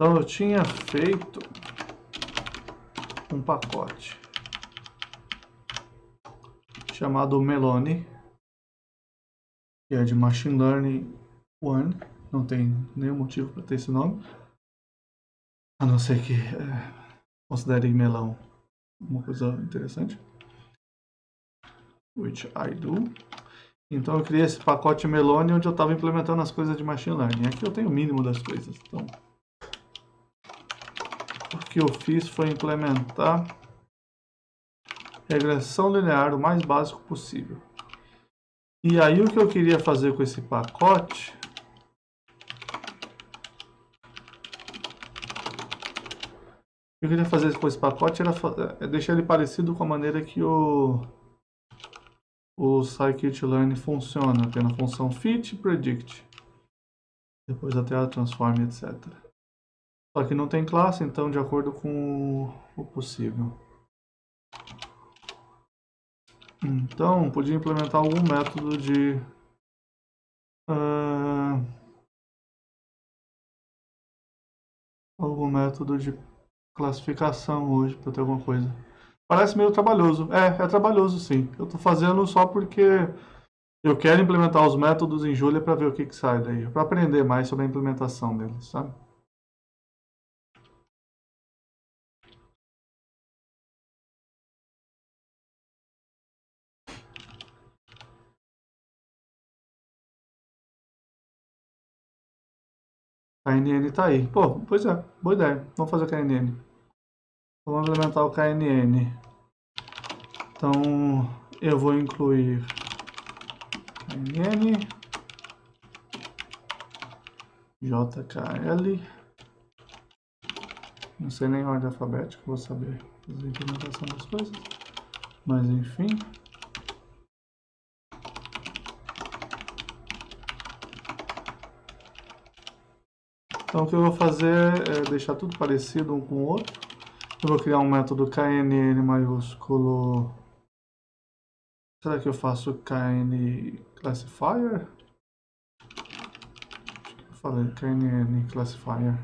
Então eu tinha feito um pacote chamado Meloni, que é de Machine Learning 1. Não tem nenhum motivo para ter esse nome, a não ser que considerem melão uma coisa interessante. Which I do. Então eu criei esse pacote Meloni onde eu estava implementando as coisas de Machine Learning. Aqui eu tenho o mínimo das coisas. Então, o que eu fiz foi implementar regressão linear o mais básico possível. E aí o que eu queria fazer com esse pacote era deixar ele parecido com a maneira que o scikit-learn funciona, tendo a função fit e predict. Depois até a transform, etc. Só que não tem classe, então de acordo com o possível. Então, podia implementar algum método de classificação hoje para ter alguma coisa. Parece meio trabalhoso. É trabalhoso sim. Eu estou fazendo só porque eu quero implementar os métodos em Julia para ver o que sai daí, para aprender mais sobre a implementação deles, sabe? KNN tá aí. Pô, pois é, boa ideia. Vamos fazer o KNN. Vamos implementar o KNN. Então, eu vou incluir KNN, JKL. Não sei nem a ordem alfabética, vou saber fazer a implementação das coisas. Mas enfim. Então o que eu vou fazer é deixar tudo parecido um com o outro. Eu vou criar um método knn maiúsculo. Será que eu faço kn classifier? Eu falei knn classifier.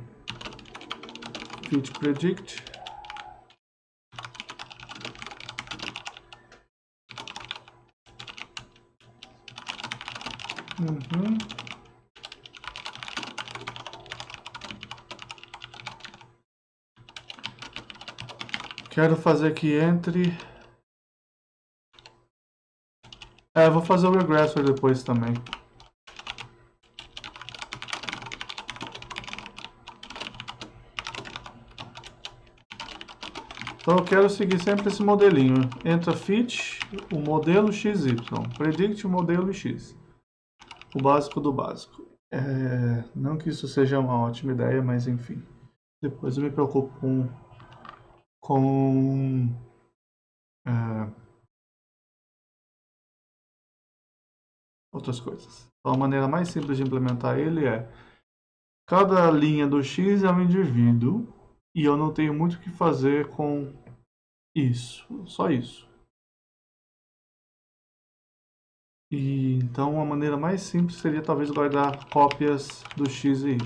Fit predict. Quero fazer que entre. Vou fazer o regressor depois também. Então eu quero seguir sempre esse modelinho. Entra fit, o modelo XY. Predict o modelo X. O básico do básico. Não que isso seja uma ótima ideia, mas enfim. Depois eu me preocupo com outras coisas. Então a maneira mais simples de implementar ele é: cada linha do X é um indivíduo e eu não tenho muito o que fazer com isso, só isso. E então a maneira mais simples seria talvez guardar cópias do X e Y.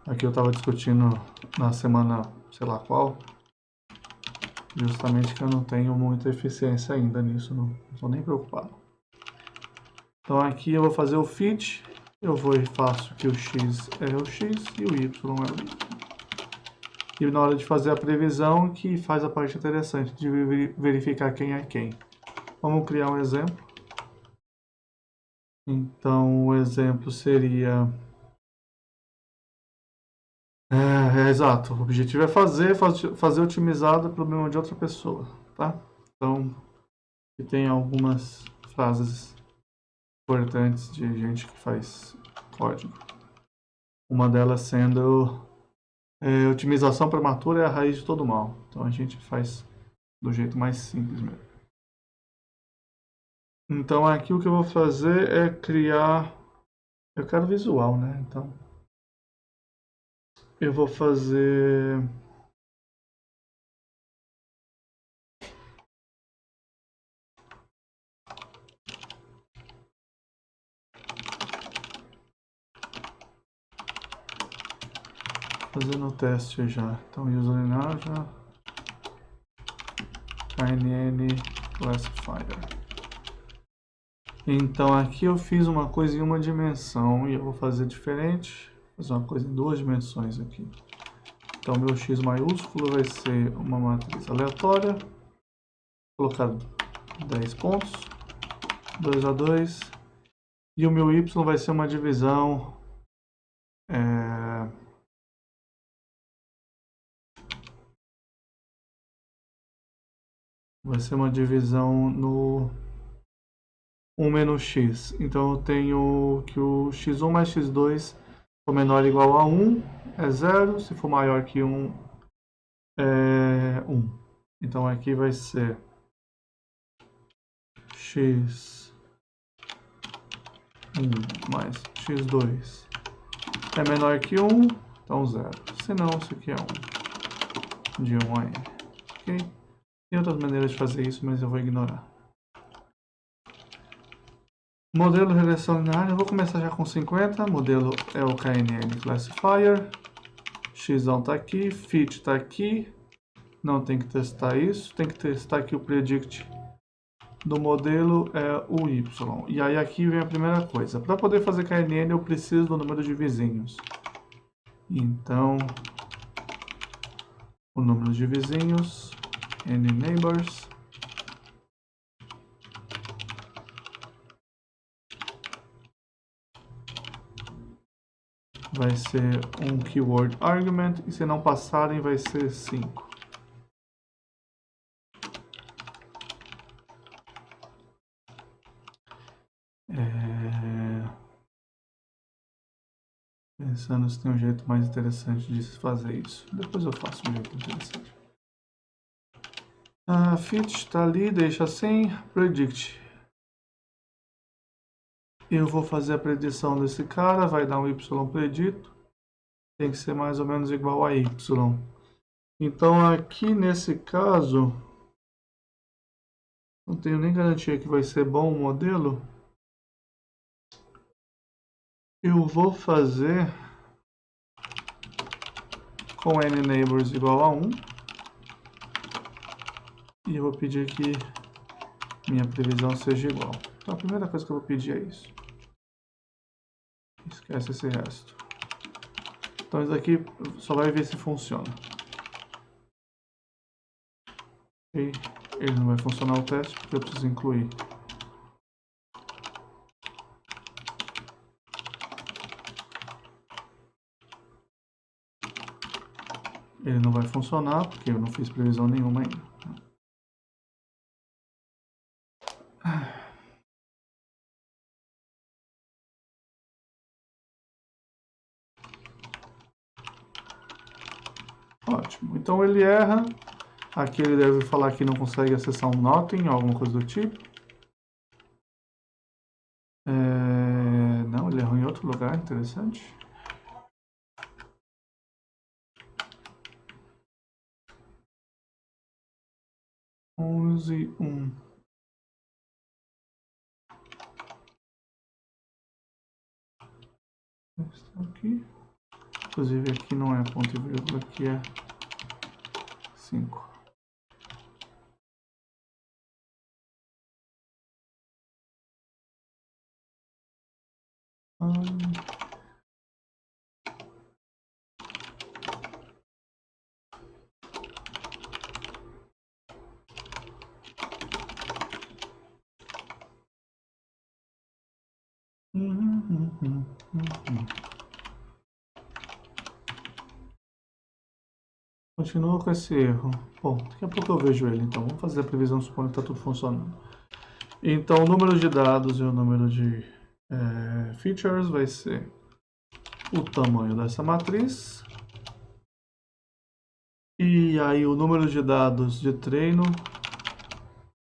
Aqui eu estava discutindo na semana, sei lá qual, justamente que eu não tenho muita eficiência ainda nisso, não estou nem preocupado. Então aqui eu vou fazer o fit, eu vou e faço que o x é o x e o y é o y. E na hora de fazer a previsão que faz a parte interessante de verificar quem é quem. Vamos criar um exemplo. Então o exemplo seria... exato, o objetivo é fazer otimizado o problema de outra pessoa, tá? Então, aqui tem algumas frases importantes de gente que faz código. Uma delas sendo: otimização prematura é a raiz de todo mal. Então a gente faz do jeito mais simples mesmo. Então aqui o que eu vou fazer é criar... Eu quero visual, né? Então eu vou fazer fazendo o teste já. Então, user já. KNN classifier. Então aqui eu fiz uma coisa em uma dimensão e eu vou fazer diferente. Vou fazer uma coisa em duas dimensões aqui. Então meu X maiúsculo vai ser uma matriz aleatória. Vou colocar 10 pontos. 2 a 2. E o meu Y vai ser uma divisão. Vai ser uma divisão no 1 menos x. Então eu tenho que o x1 mais x2 for menor ou igual a 1 é 0. Se for maior que 1 é 1. Então aqui vai ser x1 mais x2 é menor que 1, então 0. Se não, isso aqui é 1. De 1 a n. Ok? Tem outras maneiras de fazer isso, mas eu vou ignorar. Modelo regressão linear, eu vou começar já com 50. Modelo é o KNN Classifier. X está aqui, fit está aqui. Não tem que testar isso. Tem que testar aqui o predict do modelo é o Y. E aí aqui vem a primeira coisa. Para poder fazer KNN eu preciso do número de vizinhos. Então, o número de vizinhos, n neighbors, vai ser um keyword argument, e se não passarem vai ser 5. Pensando se tem um jeito mais interessante de se fazer isso. Depois eu faço um jeito interessante. Fit está ali, deixa assim. Predict. Eu vou fazer a predição desse cara, vai dar um Y predito. Tem que ser mais ou menos igual a Y. Então aqui nesse caso, não tenho nem garantia que vai ser bom o modelo. Eu vou fazer com n neighbors igual a 1. E eu vou pedir que minha previsão seja igual. Então a primeira coisa que eu vou pedir é isso. Esquece esse resto. Então isso aqui só vai ver se funciona. E ele não vai funcionar o teste porque eu preciso incluir. Ele não vai funcionar porque eu não fiz previsão nenhuma ainda. Ótimo. Então ele erra. Aqui ele deve falar que não consegue acessar um nothing, alguma coisa do tipo. Não, ele errou em outro lugar, interessante. Onze, 1. Está aqui. Inclusive aqui não é ponto e vírgula, aqui é 5. Continua com esse erro. Bom, daqui a pouco eu vejo ele, então. Vamos fazer a previsão supondo que está tudo funcionando. Então, o número de dados e o número de features vai ser o tamanho dessa matriz. E aí, o número de dados de treino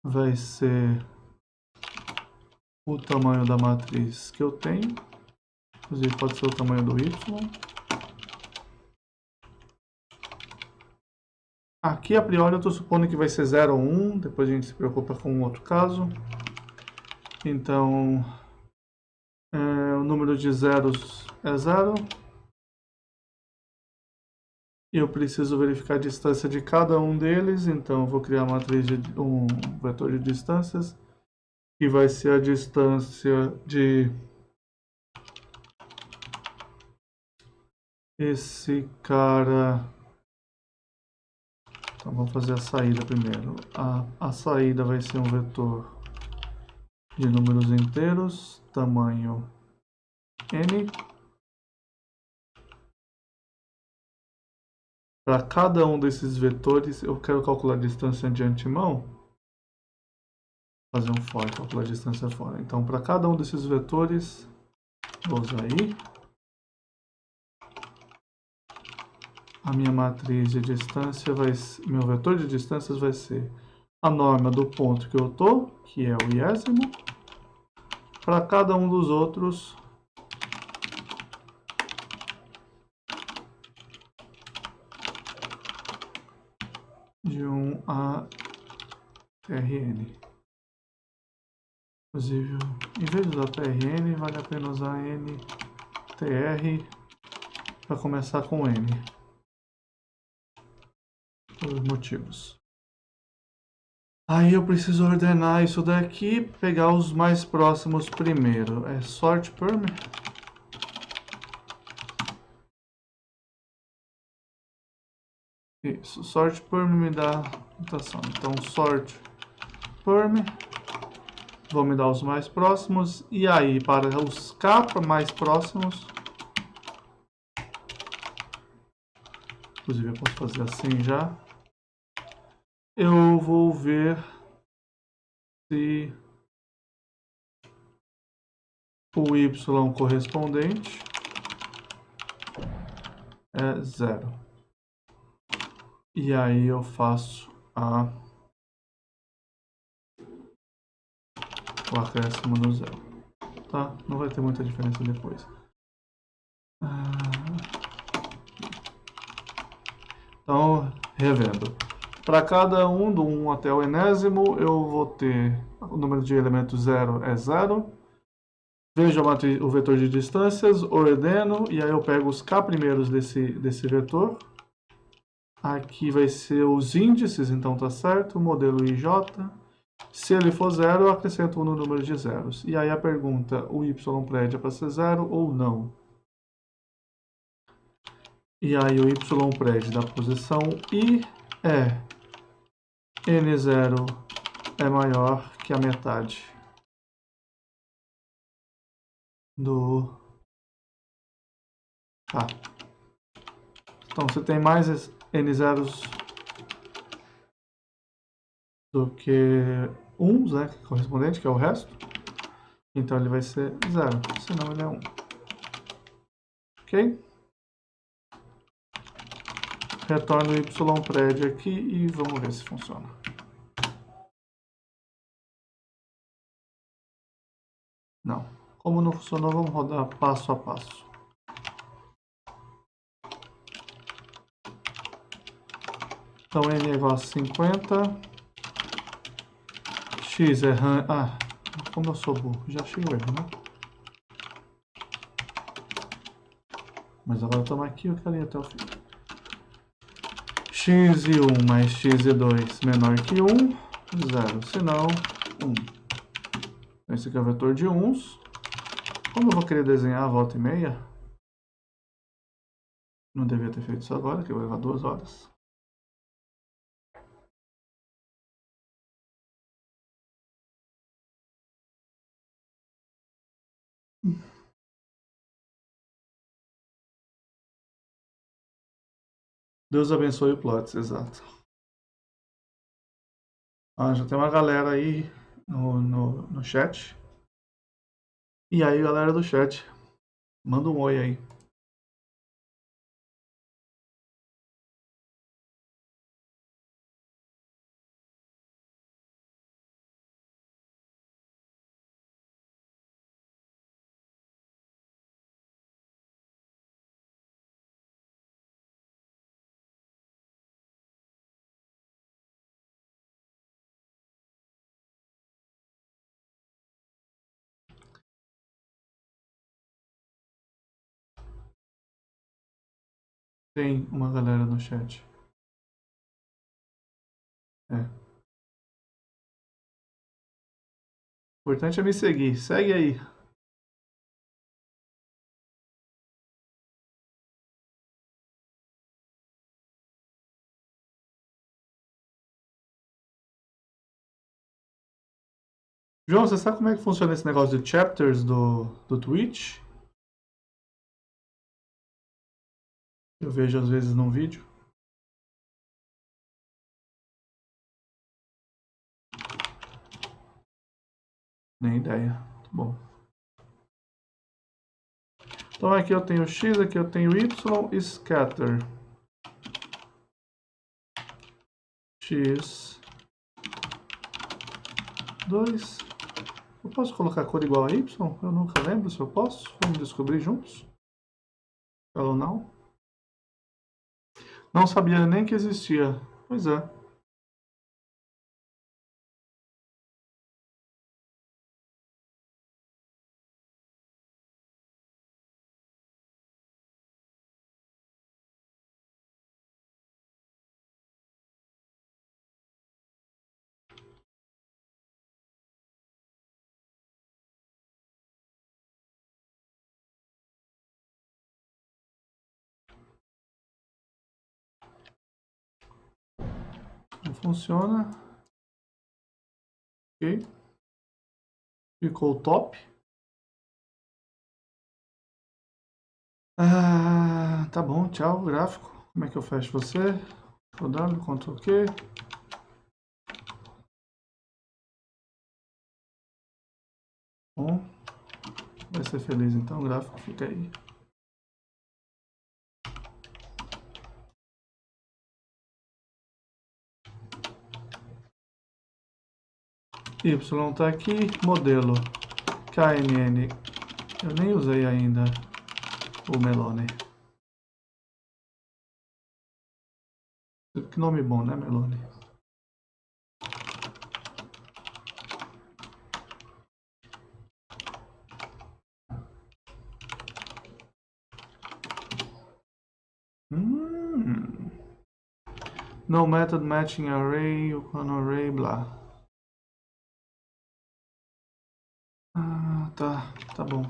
vai ser o tamanho da matriz que eu tenho. Inclusive, pode ser o tamanho do Y. Aqui, a priori, eu estou supondo que vai ser 0 ou 1. Depois a gente se preocupa com um outro caso. Então, o número de zeros é 0. Eu preciso verificar a distância de cada um deles, então eu vou criar uma matriz de um vetor de distâncias, que vai ser a distância de esse cara. Então vamos fazer a saída primeiro. A saída vai ser um vetor de números inteiros, tamanho n. Para cada um desses vetores, eu quero calcular a distância de antemão. Fazer um for, calcular a distância fora. Então, para cada um desses vetores, vou usar i. A minha matriz de distância vai ser, meu vetor de distâncias vai ser a norma do ponto que eu estou, que é o iésimo, para cada um dos outros de 1 a trn. Inclusive, em vez de usar trn, vale a pena usar ntr para começar com n, por motivos. Aí eu preciso ordenar isso daqui, pegar os mais próximos primeiro. É sort perm. Isso, sort perm me dá mutação. Então sort perm, vou me dar os mais próximos. E aí, para os k mais próximos, inclusive eu posso fazer assim já, eu vou ver se o y correspondente é 0. E aí eu faço o acréscimo no 0. Tá? Não vai ter muita diferença depois. Então, revendo. Para cada um, do 1 até o enésimo, eu vou ter o número de elementos 0 é 0. Vejo o vetor de distâncias, ordeno, e aí eu pego os k primeiros desse vetor. Aqui vai ser os índices, então tá certo, o modelo IJ. Se ele for 0, eu acrescento 1 no número de zeros. E aí a pergunta, o y' é para ser 0 ou não? E aí o y' da posição I é n0 é maior que a metade do K. Então, você tem mais n zeros do que 1, né, correspondente, que é o resto. Então, ele vai ser 0, senão ele é 1. Ok? Retorno o y' aqui e vamos ver se funciona. Não. Como não funcionou, vamos rodar passo a passo. Então, n é igual a 50. X é... como eu sou burro, já achei o erro, né? Mas agora estamos aqui, eu quero ir até o fim. X e 1 mais x e 2 menor que 1, 0, senão 1. Esse aqui é o vetor de uns. Como eu vou querer desenhar a volta e meia, não devia ter feito isso agora, que vai levar 2 horas. Deus abençoe o Plots, exato. Já tem uma galera aí no chat. E aí, galera do chat, manda um oi aí. Tem uma galera no chat. É. O importante é me seguir. Segue aí. João, você sabe como é que funciona esse negócio de chapters do Twitch? Eu vejo às vezes num vídeo. Nem ideia. Muito bom. Então aqui eu tenho X, aqui eu tenho Y e scatter. X 2. Eu posso colocar cor igual a Y? Eu nunca lembro se eu posso. Vamos descobrir juntos. Ou não? Não sabia nem que existia. Pois é. Não funciona. Ok. Ficou top. Tá bom, tchau, gráfico. Como é que eu fecho você? W, Ctrl Q. Bom, vai ser feliz então, o gráfico fica aí. Y tá aqui, modelo KNN. Eu nem usei ainda o Melone. Que nome bom, né, Melone? No method matching array, on array, blá. Tá bom.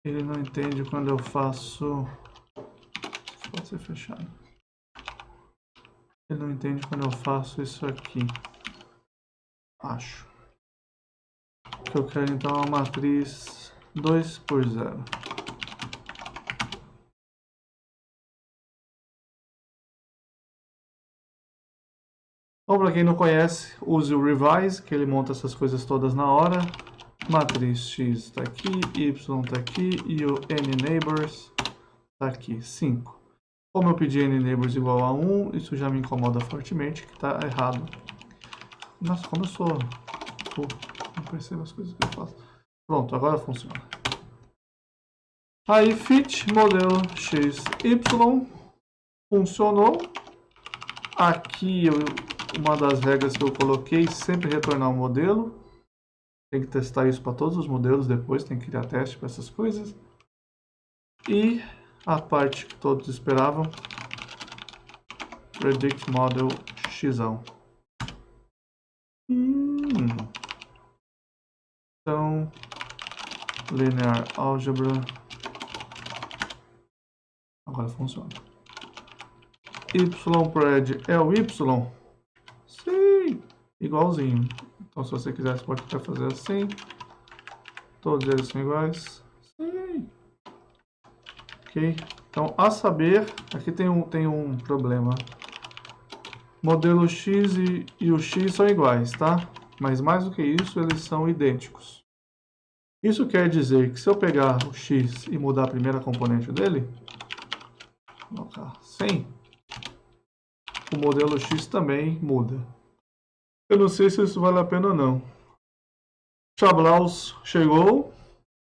Ele não entende quando eu faço... Pode ser fechado. Ele não entende quando eu faço isso aqui. Acho. O que eu quero então é uma matriz 2 por 0. Bom, para quem não conhece, use o Revise, que ele monta essas coisas todas na hora. Matriz X está aqui, Y está aqui e o N-Neighbors está aqui, 5. Como eu pedi N-Neighbors igual a 1, isso já me incomoda fortemente, que está errado. Nossa, como eu sou... não percebo as coisas que eu faço. Pronto, agora funciona. Aí, fit modelo XY funcionou. Aqui, uma das regras que eu coloquei, sempre retornar o modelo. Tem que testar isso para todos os modelos depois, tem que criar teste para essas coisas. E a parte que todos esperavam, predict model X. Então, linear algebra. Agora funciona. YPRED é o Y? Sim! Igualzinho. Então, se você quiser, você pode até fazer assim. Todos eles são iguais. Sim! Ok. Então, a saber, aqui tem um problema. Modelo X e o X são iguais, tá? Mas mais do que isso, eles são idênticos. Isso quer dizer que se eu pegar o X e mudar a primeira componente dele, colocar 100, o modelo X também muda. Eu não sei se isso vale a pena ou não. Chablaus chegou,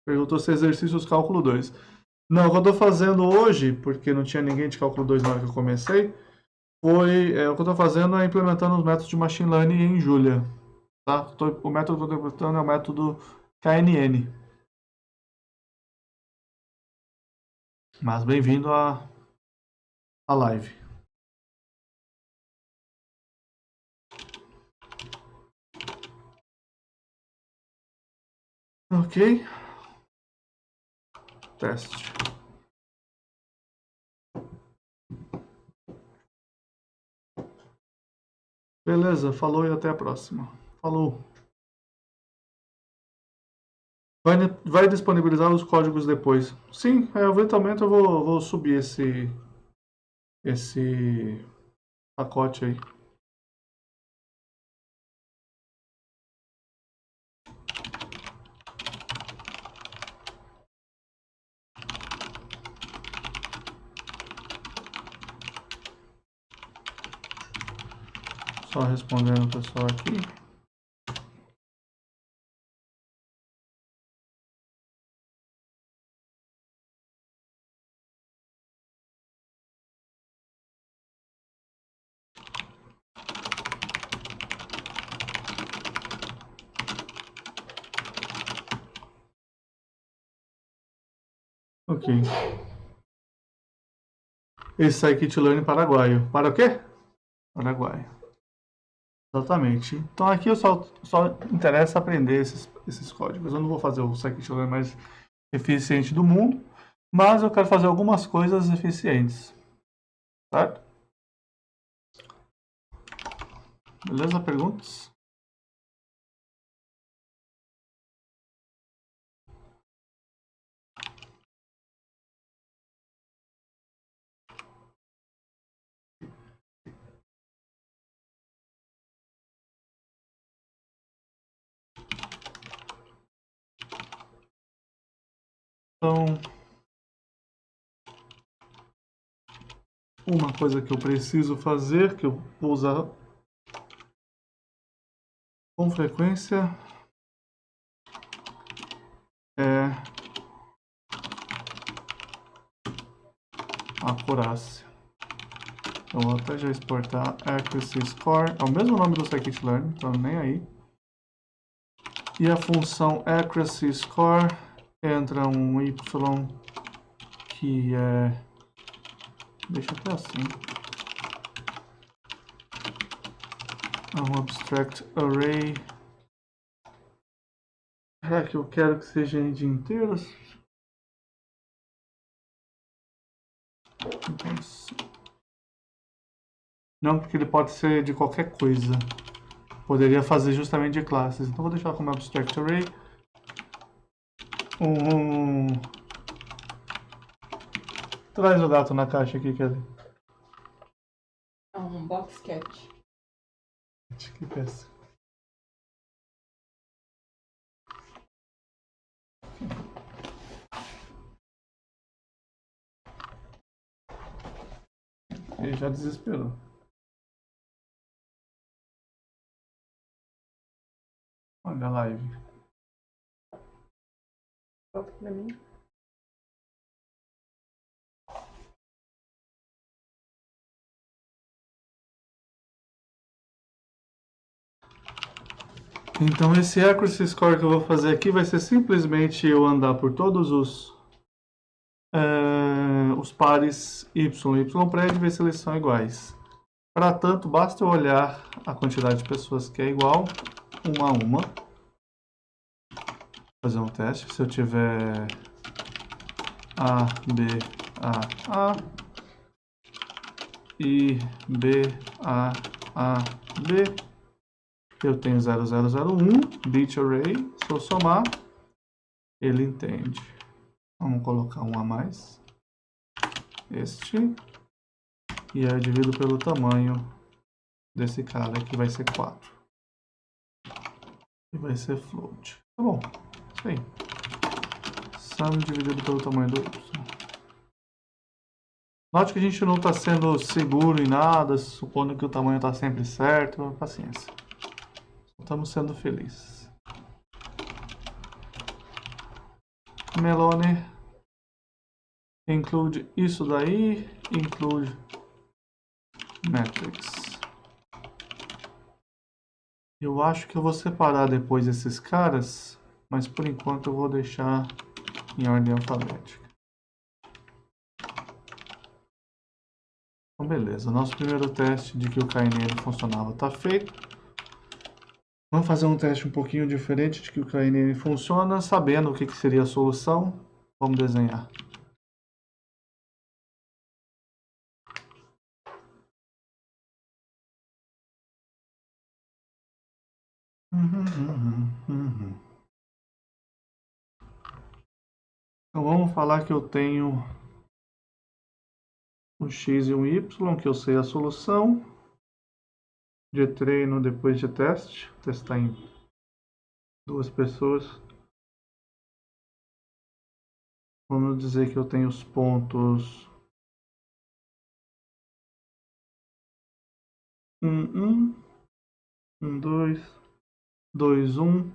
perguntou se exercícios cálculo 2. Não, o que eu estou fazendo hoje, porque não tinha ninguém de cálculo 2 na hora que eu comecei, o que eu estou fazendo é implementando os métodos de Machine Learning em Julia. Tá? O método que eu estou implementando é o método KNN. Mas bem-vindo a a live. Ok. Teste. Beleza, falou e até a próxima. Falou. Vai disponibilizar os códigos depois. Sim, eventualmente eu vou subir esse pacote aí. Só respondendo o pessoal aqui. Ok. Esse Scikit-learn paraguaio. Para o quê? Paraguai. Exatamente. Então aqui eu só interessa aprender esses códigos. Eu não vou fazer o Scikit-learn mais eficiente do mundo, mas eu quero fazer algumas coisas eficientes. Certo? Beleza? Perguntas? Então, uma coisa que eu preciso fazer, que eu vou usar com frequência, é a acurácia. Eu vou até já exportar accuracy score, é o mesmo nome do scikit-learn, então nem aí. E a função accuracy score entra um y que é, deixa até assim, é um abstract array. Será que eu quero que seja de inteiros? Não, porque ele pode ser de qualquer coisa. Poderia fazer justamente de classes. Então vou deixar como abstract array Traz o gato na caixa aqui, Kelly. É um box cat. Que peça. Ele já desesperou. Olha a live. Volta pra mim. Então esse accuracy score que eu vou fazer aqui vai ser simplesmente eu andar por todos os pares y e y' e ver se eles são iguais. Para tanto, basta eu olhar a quantidade de pessoas que é igual, uma a uma. Fazer um teste. Se eu tiver A, B, A e B, A, B, eu tenho 0001, bit array. Se eu somar, ele entende. Vamos colocar um a mais. Este. E aí eu divido pelo tamanho desse cara, que vai ser 4. E vai ser float. Tá bom. Isso aí. Sum dividido pelo tamanho do y. Note que a gente não está sendo seguro em nada, supondo que o tamanho está sempre certo. Paciência. Estamos sendo felizes. Melone. Include isso daí. Include metrics. Eu acho que eu vou separar depois esses caras, mas por enquanto eu vou deixar em ordem alfabética. Então, beleza. Nosso primeiro teste de que o KNN funcionava está feito. Vamos fazer um teste um pouquinho diferente de que o KNN funciona, sabendo o que seria a solução. Vamos desenhar. Então vamos falar que eu tenho um x e um y, que eu sei a solução de treino depois de teste, testar em duas pessoas. Vamos dizer que eu tenho os pontos 1, 2, 2, 1.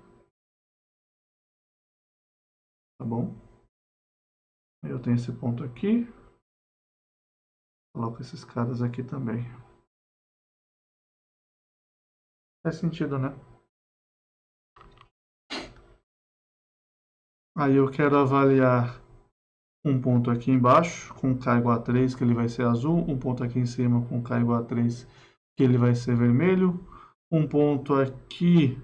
Tá bom? Eu tenho esse ponto aqui. Coloco esses caras aqui também. Faz sentido, né? Aí eu quero avaliar um ponto aqui embaixo com k igual a 3, que ele vai ser azul. Um ponto aqui em cima com k igual a 3, que ele vai ser vermelho. Um ponto aqui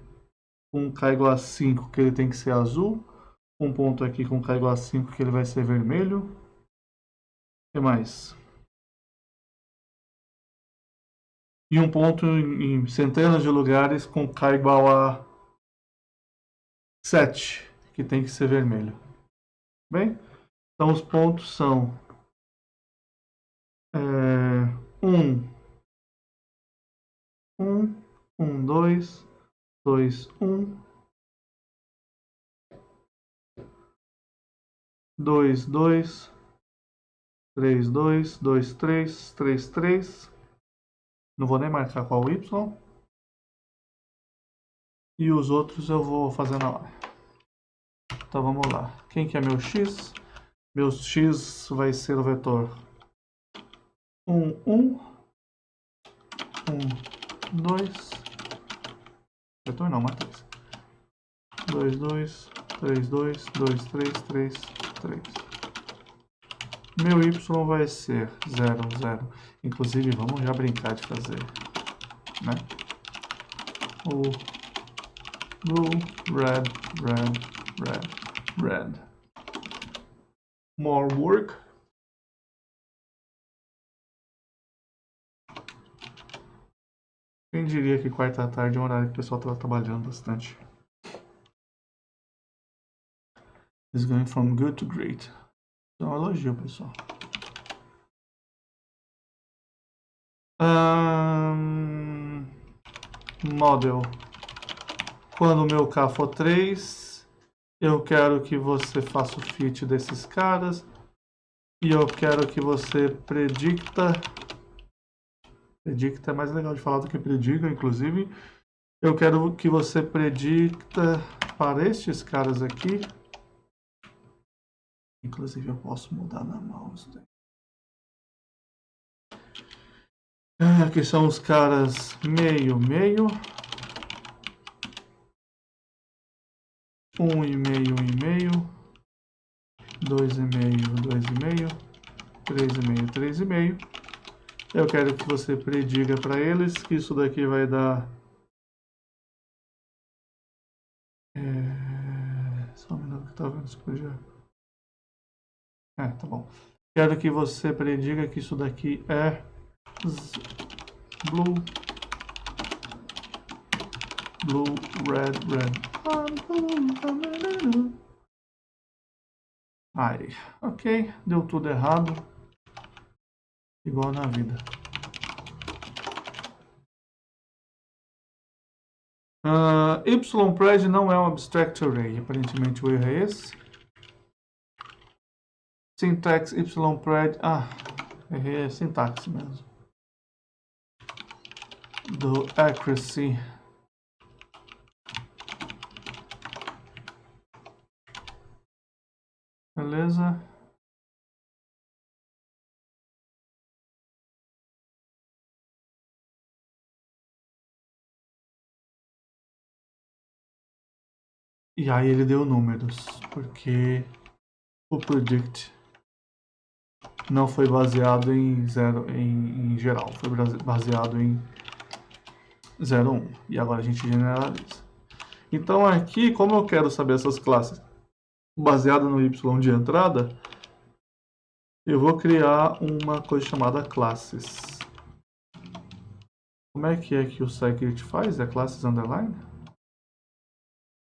com k igual a 5, que ele tem que ser azul. Um ponto aqui com k igual a 5, que ele vai ser vermelho. O que mais? E um ponto em centenas de lugares com k igual a 7, que tem que ser vermelho. Bem, então os pontos são 1, 2, 2, 1, 2, 2, 3, 2, 2, 3, 3, 3. Não vou nem marcar qual y. E os outros eu vou fazer na hora. Então vamos lá. Quem que é meu x? Meu x vai ser o vetor 1, 1, 1, 2. Vetor não, matriz. 2, 2, 3, 2, 2, 3, 3, 3. Meu y vai ser 0, 0. Inclusive, vamos já brincar de fazer, né? O blue, red, red, red, red. More work. Quem diria que quarta à tarde é um horário que o pessoal estava trabalhando bastante. It's going from good to great. Então, elogio, pessoal. Model. Quando o meu K for 3, eu quero que você faça o fit desses caras. E eu quero que você predicta. Predicta é mais legal de falar do que prediga, inclusive. Eu quero que você predicta para estes caras aqui. Inclusive eu posso mudar na mouse. Aqui são os caras meio, meio. 1,5, 1,5. 2,5, 2,5. 3,5, 3,5. Eu quero que você prediga para eles que isso daqui vai dar... Só um minuto que tá vendo se podia... tá bom. Quero que você prediga que isso daqui é... Blue, blue, red, red. Aí, ok, deu tudo errado, igual na vida. YPrед não é um abstract array, aparentemente o erro é esse. Syntax YPrед, errei a sintaxe mesmo. Do accuracy. Beleza? E aí ele deu números, porque o predict não foi baseado em geral, foi baseado em 0, 1. E agora a gente generaliza. Então aqui, como eu quero saber essas classes baseadas no y de entrada, eu vou criar uma coisa chamada classes. Como é que o scikit faz? É classes underline?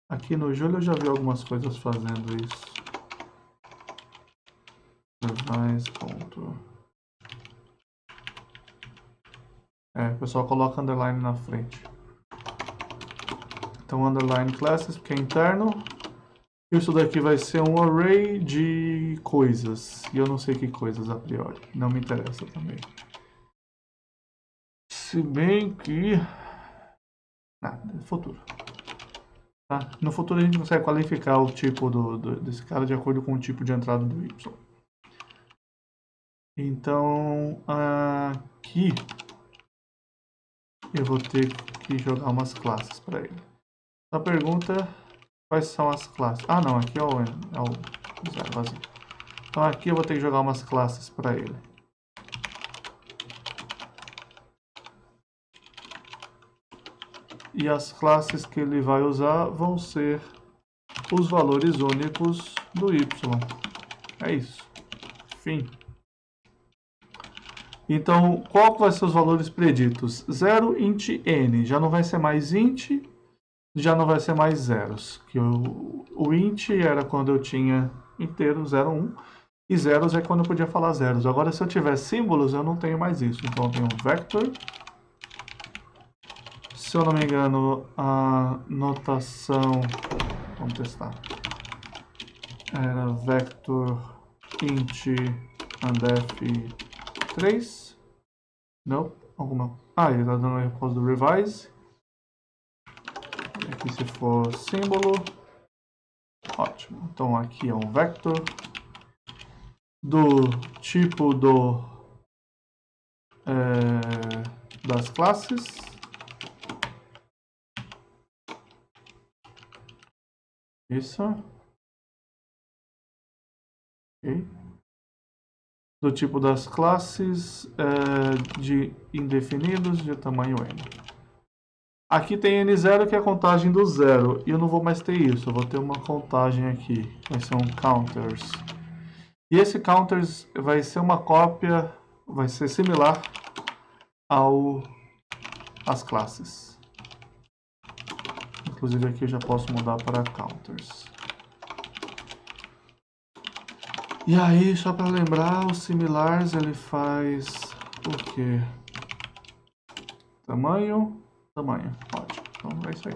Aqui no Julio eu já vi algumas coisas fazendo isso. Revise. O pessoal coloca underline na frente. Então underline classes, porque é interno. Isso daqui vai ser um array de coisas. E eu não sei que coisas a priori. Não me interessa também. Se bem que... futuro. Tá? No futuro a gente consegue qualificar o tipo desse cara de acordo com o tipo de entrada do y. Então, aqui eu vou ter que jogar umas classes para ele. A pergunta é quais são as classes. Ah, não, aqui é o zero vazio. Então aqui eu vou ter que jogar umas classes para ele. E as classes que ele vai usar vão ser os valores únicos do y. É isso. Fim. Então, qual vai ser os valores preditos? 0 int n. Já não vai ser mais int, já não vai ser mais zeros. Que o int era quando eu tinha inteiro, 0, 1. E zeros é quando eu podia falar zeros. Agora, se eu tiver símbolos, eu não tenho mais isso. Então, eu tenho um vector. Se eu não me engano, a notação... Vamos testar. Era vector int and f3. Não, alguma... ele está dando erro por causa do revise. Aqui se for símbolo. Ótimo. Então aqui é um vector do tipo das classes. Isso. Ok. Do tipo das classes de indefinidos de tamanho n. Aqui tem n0 que é a contagem do zero. E eu não vou mais ter isso. Eu vou ter uma contagem aqui. Vai ser um counters. E esse counters vai ser uma cópia, vai ser similar às classes. Inclusive aqui eu já posso mudar para counters. E aí, só para lembrar, os similars ele faz o quê? Tamanho. Ótimo. Então é isso aí.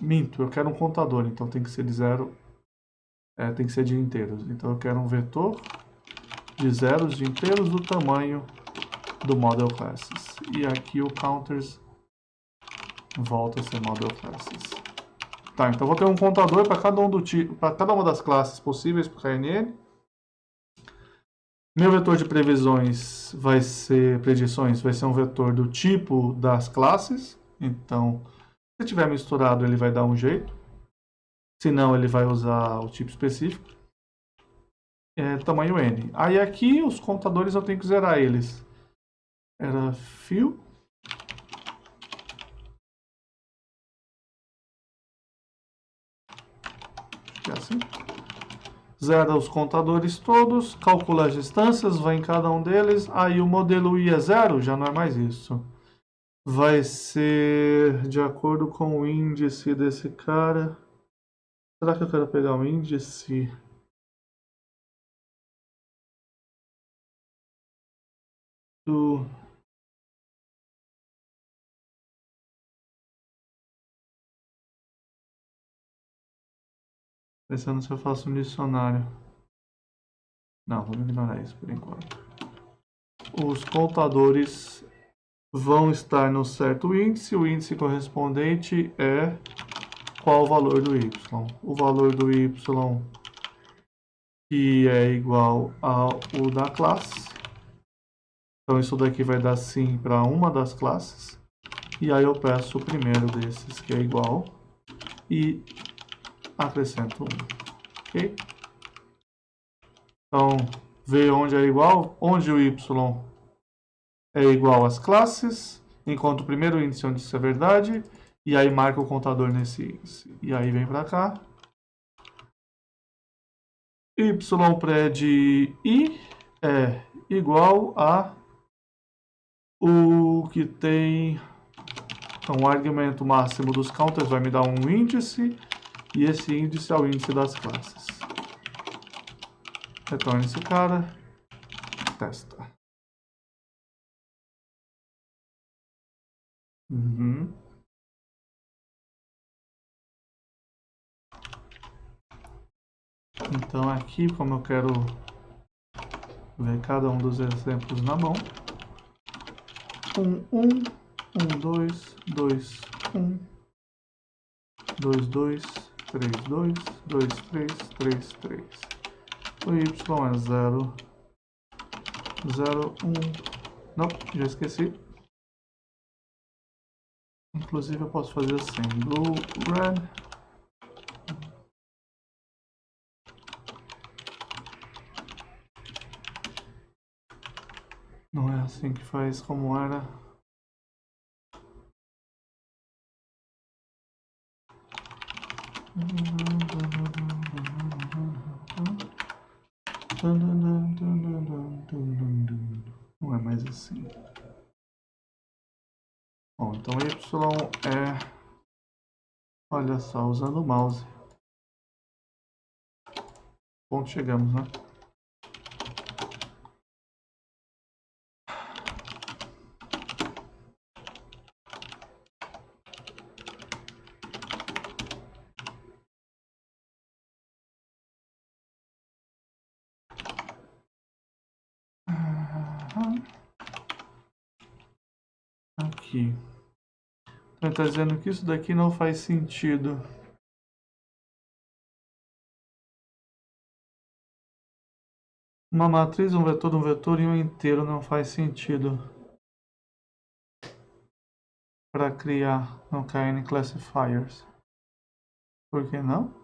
Minto, eu quero um contador, então tem que ser de zero. Tem que ser de inteiros. Então eu quero um vetor de zeros de inteiros do tamanho do model classes. E aqui o counters volta a ser model classes. Tá, então vou ter um contador para cada uma das classes possíveis para KNN. Meu vetor de predições vai ser um vetor do tipo das classes. Então, se tiver misturado, ele vai dar um jeito. Se não, ele vai usar o tipo específico. Tamanho n. Aí aqui, os contadores eu tenho que zerar eles. Era fill. Assim. Zera os contadores todos, calcula as distâncias, vai em cada um deles. Aí o modelo I é 0, já não é mais isso. Vai ser de acordo com o índice desse cara. Será que eu quero pegar o índice? Pensando se eu faço um dicionário. Não, vamos ignorar isso por enquanto. Os contadores vão estar no certo índice. O índice correspondente é qual o valor do y. O valor do y que é igual ao da classe. Então isso daqui vai dar sim para uma das classes. E aí eu peço o primeiro desses que é igual. E acrescento 1. Ok? Então, ver onde é igual, onde o y é igual às classes, encontra o primeiro índice onde isso é verdade, e aí marca o contador nesse índice. E aí vem para cá. Y pré de I é igual a o que tem... Então, o argumento máximo dos counters vai me dar um índice, e esse índice é o índice das classes. Retorna esse cara, testa. Então aqui, como eu quero ver cada um dos exemplos na mão, 1, 1, 1, 2, 2, 1, 2, 2, 3, 2, 2, 3, 3, 3. O y é 0, 0, 1. Não, já esqueci. Inclusive eu posso fazer assim, blue, red. Não é assim que faz como era. Não é mais assim. Bom, então y é... Olha só, usando o mouse. Ponto chegamos, né? Aqui. Então ele está dizendo que isso daqui não faz sentido. Uma matriz, um vetor e um inteiro não faz sentido para criar no KN Classifiers. Por que não?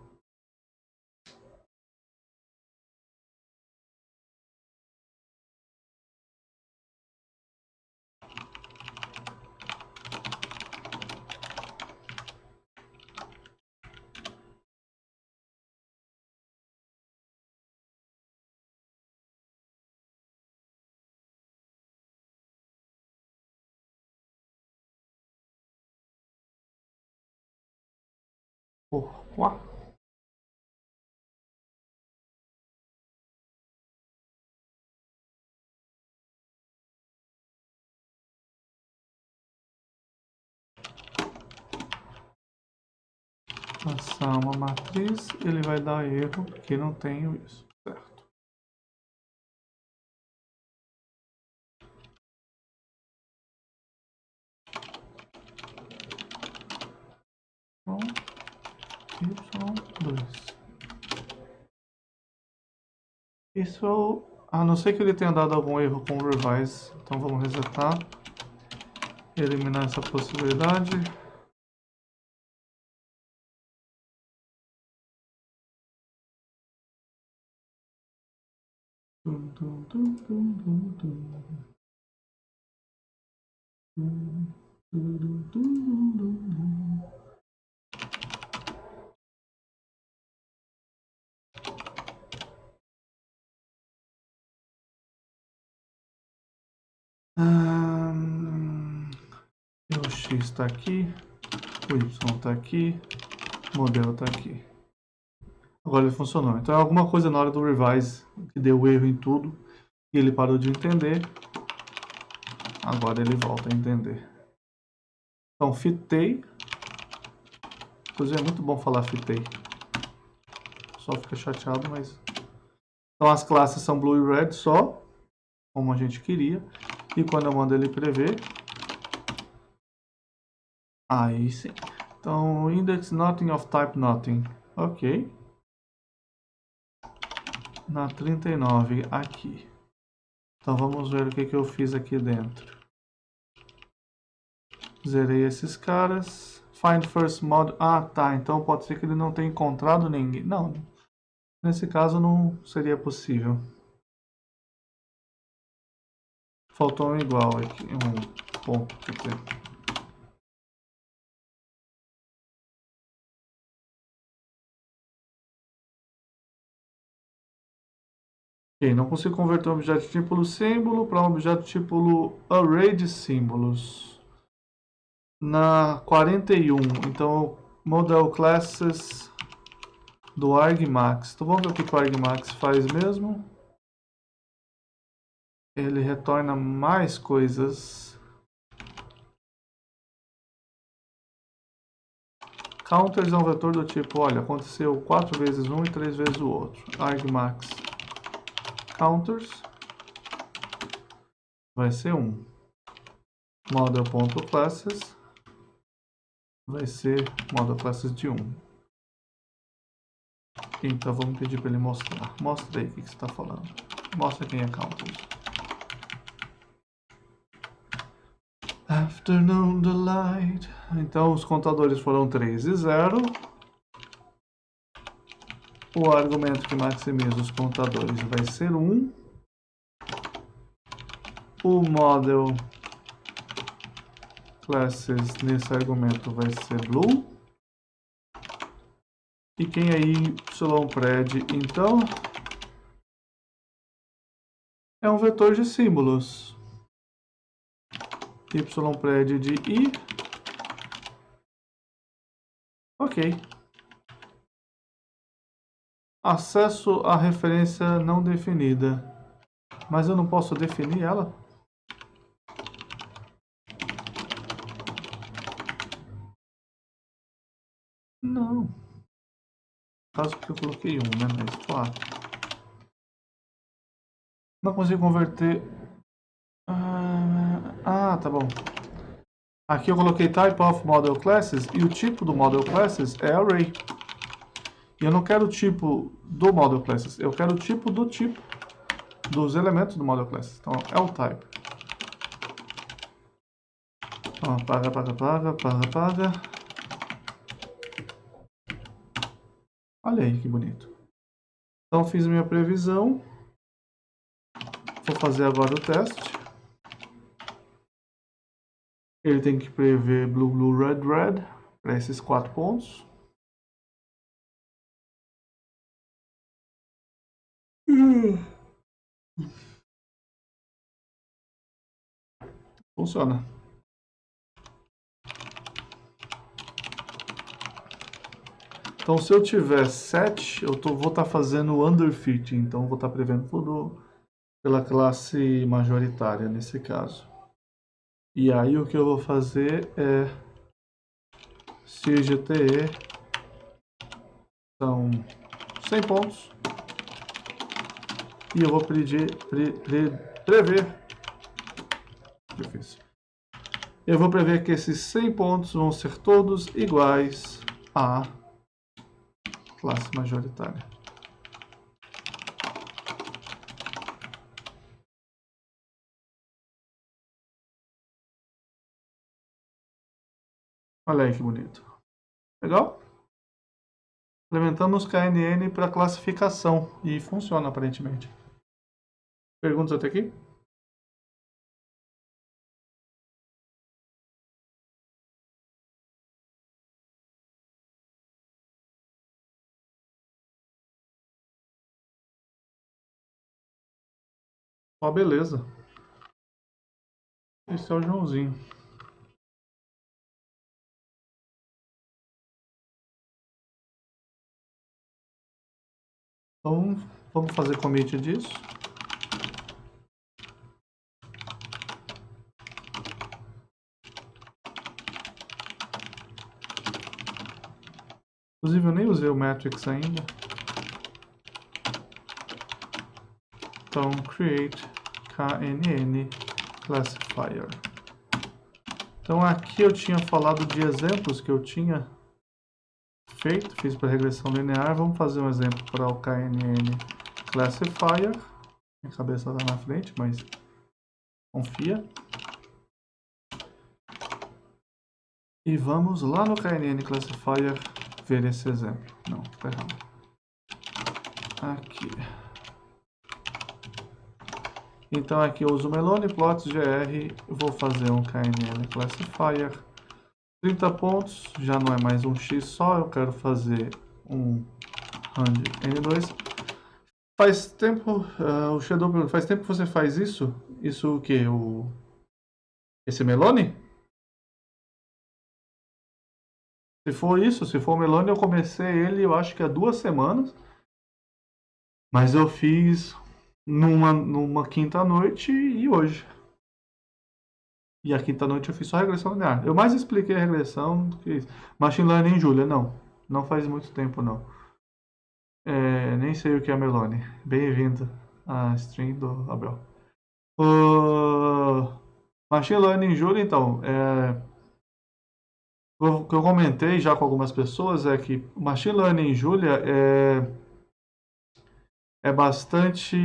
Pourquoi? Passar uma matriz, ele vai dar erro porque não tenho isso, certo? Então, y2. Isso, a não ser que ele tenha dado algum erro com o revise, então vamos resetar, eliminar essa possibilidade. O X está aqui, o Y está aqui, o modelo está aqui. Agora ele funcionou. Então é alguma coisa na hora do revise que deu erro em tudo e ele parou de entender. Agora ele volta a entender. Então fitei. Inclusive é muito bom falar fitei. Só fica chateado, mas... Então as classes são blue e red só, como a gente queria. E quando eu mando ele prever, aí sim. Então index nothing of type nothing. Ok. Na 39 aqui. Então vamos ver o que eu fiz aqui dentro. Zerei esses caras. Find first mod. Ah, tá. Então pode ser que ele não tenha encontrado ninguém. Não. Nesse caso não seria possível. Faltou um igual aqui, um ponto, quer dizer. Ok, não consigo converter um objeto tipo símbolo para um objeto tipo array de símbolos. Na 41, então, model classes do argmax. Então vamos ver o que o argmax faz mesmo. Ele retorna mais coisas. Counters é um vetor do tipo, olha, aconteceu 4 vezes um e 3 vezes o outro. Argmax counters vai ser 1. Model.classes vai ser model classes de 1. Então vamos pedir para ele mostrar. Mostra aí o que você está falando. Mostra quem é counters. Afternoon delight. Então os contadores foram 3 e 0. O argumento que maximiza os contadores vai ser 1. O model classes nesse argumento vai ser blue. E quem é ypred, então, é um vetor de símbolos. Ypred de i. Ok. Acesso à referência não definida. Mas eu não posso definir ela? Não. Caso que eu coloquei 1, né? Mas 4. Não consigo converter. Tá bom. Aqui eu coloquei type of model classes e o tipo do model classes é array. E eu não quero o tipo do model classes, eu quero o tipo dos elementos do model classes. Então é o type. Então, paga. Olha aí que bonito. Então fiz minha previsão. Vou fazer agora o teste. Ele tem que prever blue, red para esses 4 pontos. Funciona. Então se eu tiver 7, eu vou estar fazendo underfit. Então vou estar prevendo tudo pela classe majoritária nesse caso. E aí o que eu vou fazer é se GTE são 100 pontos e eu vou prever. Difícil. Eu vou prever que esses 100 pontos vão ser todos iguais à classe majoritária. Olha aí que bonito. Legal? Implementamos KNN para classificação e funciona aparentemente. Perguntas até aqui? Ó, beleza. Esse é o Joãozinho. Então, vamos fazer commit disso. Inclusive, eu nem usei o Matrix ainda. Então, create KNN classifier. Então, aqui eu tinha falado de exemplos que eu tinha feito. Fiz para regressão linear. Vamos fazer um exemplo para o KNN classifier. Minha cabeça está na frente, mas confia. E vamos lá no KNN classifier ver esse exemplo. Não, está errado. Aqui. Então aqui eu uso Melone, plots, gr, vou fazer um knn classifier, 30 pontos, já não é mais um x só, eu quero fazer um rand n2. Faz tempo, o Shadow pergunta, faz tempo que você faz isso? Isso o que? Esse Melone? Se for isso, se for o Melone, eu comecei ele, eu acho que há 2 semanas. Mas eu fiz numa quinta-noite e hoje. E a quinta-noite eu fiz só regressão linear. Eu mais expliquei a regressão do que isso. Machine Learning em Julia, não. Não faz muito tempo, não. Nem sei o que é Melone. Bem-vindo à stream do Abel. O Machine Learning em Julia, então, o que eu comentei já com algumas pessoas é que o Machine Learning em Julia é bastante.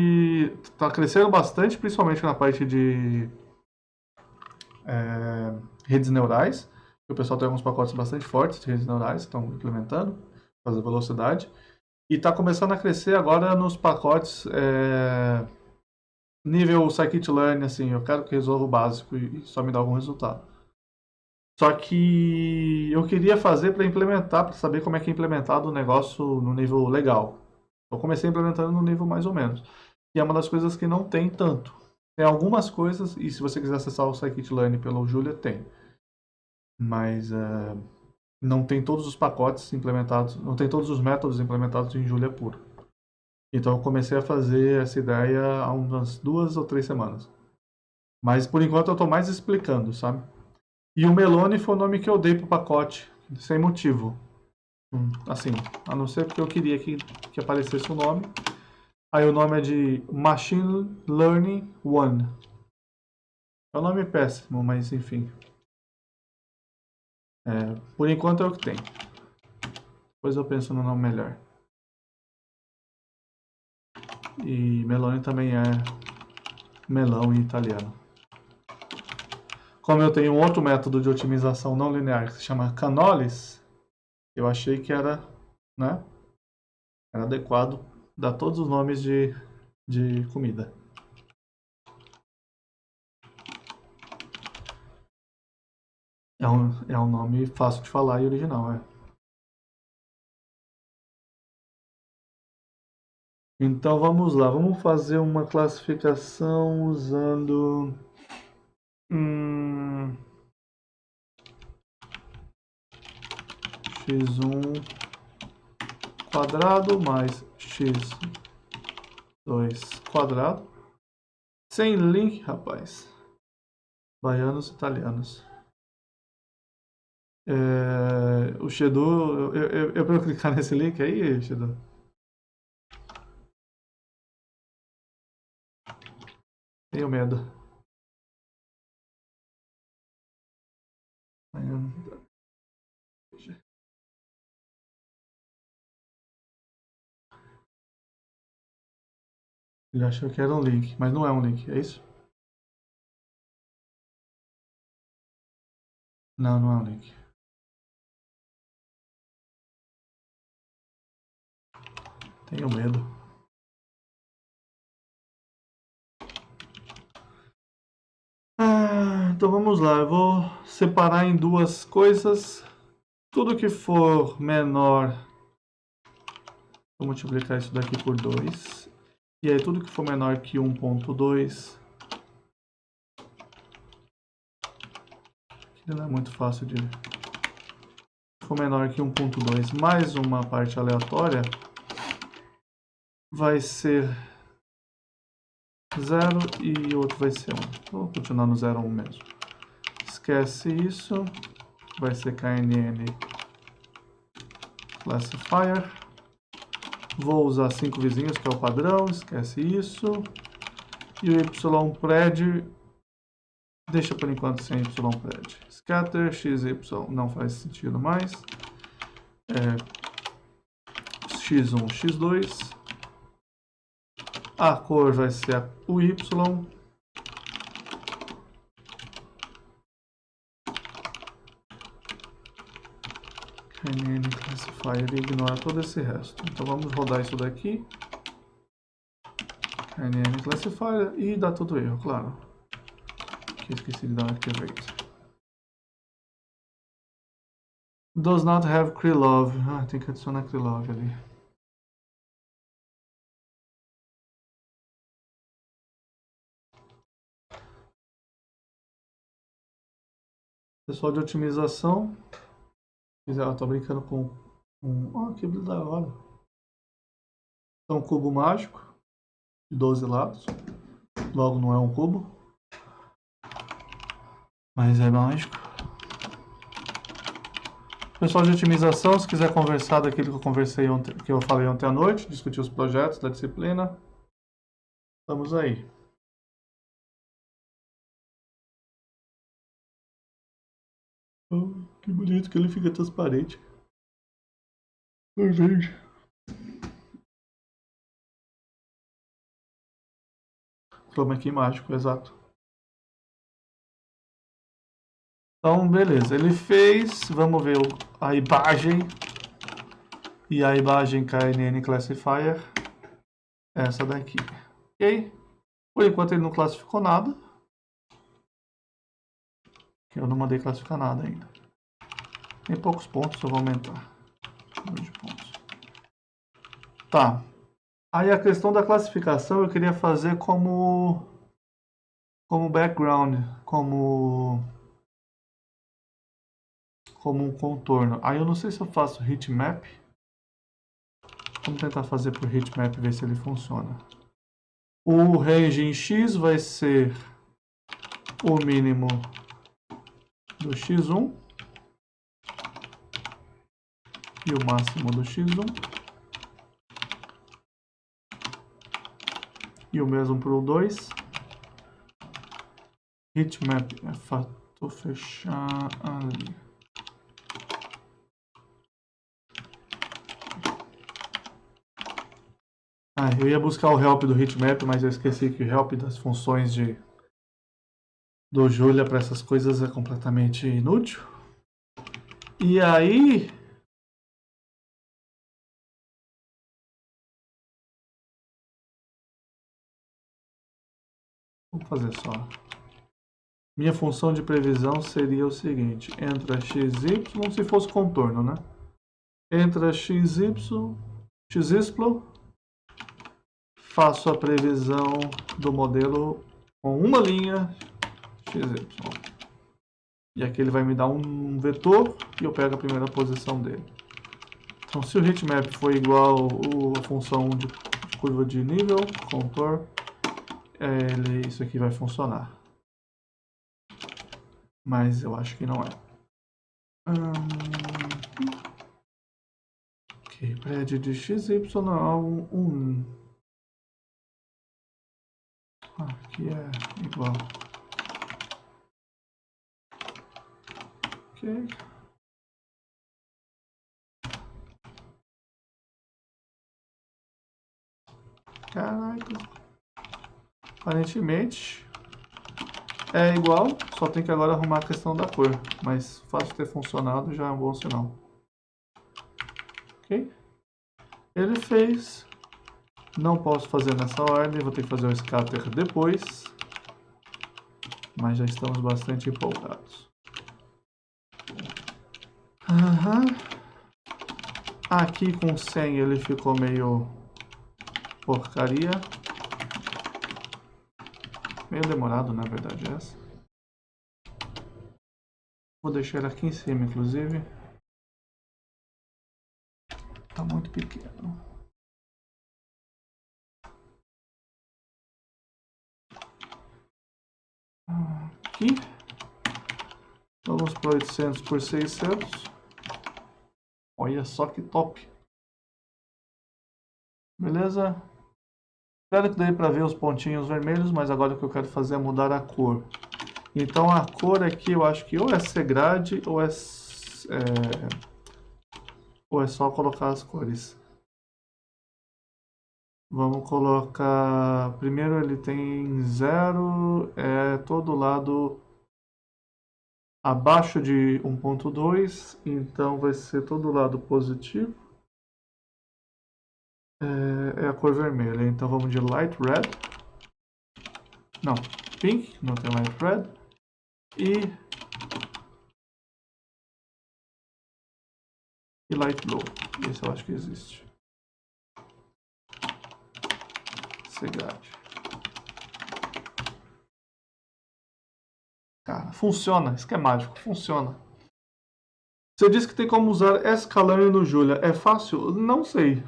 Está crescendo bastante, principalmente na parte de redes neurais. O pessoal tem alguns pacotes bastante fortes de redes neurais que estão implementando, fazer velocidade. E está começando a crescer agora nos pacotes nível scikit-learn, assim, eu quero que resolva o básico e só me dá algum resultado. Só que eu queria fazer para implementar, para saber como é que é implementado o negócio no nível legal. Eu comecei implementando no nível mais ou menos. E é uma das coisas que não tem tanto. Tem algumas coisas, e se você quiser acessar o scikit-learn pelo Julia, tem. Mas não tem todos os pacotes implementados, não tem todos os métodos implementados em Julia puro. Então eu comecei a fazer essa ideia há umas 2 ou 3 semanas. Mas por enquanto eu estou mais explicando, sabe? E o Melone foi o nome que eu dei pro pacote, sem motivo. Assim, a não ser porque eu queria que aparecesse o nome. Aí o nome é de Machine Learning One. É um nome péssimo, mas enfim. Por enquanto é o que tem. Depois eu penso no nome melhor. E Melone também é melão em italiano. Como eu tenho um outro método de otimização não linear que se chama Canolis, eu achei que era adequado dar todos os nomes de comida. É um nome fácil de falar e original, Então vamos lá, vamos fazer uma classificação usando x1 quadrado mais x2 quadrado. Sem link, rapaz. Baianos italianos. O Shedu, eu para clicar nesse link aí, Shedu? Tenho medo. Ele achou que era um link, mas não é um link, é isso? Não, não é um link. Tenho medo. Então vamos lá, eu vou separar em 2 coisas. Tudo que for menor, vou multiplicar isso daqui por 2. E aí tudo que for menor que 1.2, que não é muito fácil de... Se for menor que 1.2 mais uma parte aleatória, vai ser 0 e o outro vai ser 1. Vou continuar no 0, 1 mesmo. Esquece isso. Vai ser knn classifier. Vou usar 5 vizinhos, que é o padrão. Esquece isso. E o ypred, deixa por enquanto sem ypred. Scatter, xy, não faz sentido mais. x1, x2. A cor vai ser o y. knn classifier ignora todo esse resto. Então vamos rodar isso daqui. NN Classifier e dá tudo erro, claro. Aqui esqueci de dar um activate. Does not have Krylov. Ah, tem que adicionar Krylov ali. Pessoal de otimização. Tô brincando com oh, que da hora. É um cubo mágico de 12 lados. Logo não é um cubo, mas é mágico. Pessoal de otimização, se quiser conversar daquilo que eu conversei ontem, que eu falei ontem à noite, discutir os projetos da disciplina, estamos aí. Oh, que bonito que ele fica transparente. Cor verde. Chroma key mágico, exato. Então, beleza. Ele fez, vamos ver a imagem. E a imagem KNN Classifier é essa daqui. Ok? Por enquanto ele não classificou nada. Eu não mandei classificar nada ainda. Tem poucos pontos, eu vou aumentar. Número de pontos. Tá. Aí a questão da classificação eu queria fazer como background, como um contorno. Aí eu não sei se eu faço heatmap. Vamos tentar fazer por heatmap, ver se ele funciona. O range em X vai ser o mínimo do X1 e o máximo do X1. E o mesmo para o 2. Heatmap é fato fechar ali. Ah, eu ia buscar o help do heatmap, mas eu esqueci que o help das funções do Julia para essas coisas é completamente inútil. E aí... Vamos fazer só. Minha função de previsão seria o seguinte. Entra XY, se fosse contorno, né? Entra XY, faço a previsão do modelo com uma linha XY. E aqui ele vai me dar um vetor e eu pego a primeira posição dele. Então, se o heatmap for igual a função de curva de nível, contour, isso aqui vai funcionar. Mas eu acho que não é. Ok, prédio de XY é 1. Aqui é igual. Ok. Caraca. Aparentemente é igual, só tem que agora arrumar a questão da cor. Mas fácil de ter funcionado já é um bom sinal. Ok? Ele fez. Não posso fazer nessa ordem, vou ter que fazer o scatter depois. Mas já estamos bastante empolgados. Aqui com 100 ele ficou meio porcaria. Meio demorado, na verdade, essa. Vou deixar ele aqui em cima, inclusive. Tá muito pequeno. Aqui. Vamos para 800 por 600. Olha só que top. Beleza? Espero que dê para ver os pontinhos vermelhos, mas agora o que eu quero fazer é mudar a cor. Então a cor aqui eu acho que ou é Segrade ou é só colocar as cores. Vamos colocar... Primeiro ele tem 0, é todo lado abaixo de 1.2, então vai ser todo lado positivo. é a cor vermelha. Então vamos de light red. Não, pink, não tem light red. E light blue. Esse eu acho que existe. Segade. Cara, funciona. Isso que é mágico. Funciona. Você disse que tem como usar Scalone no Julia. É fácil? Não sei.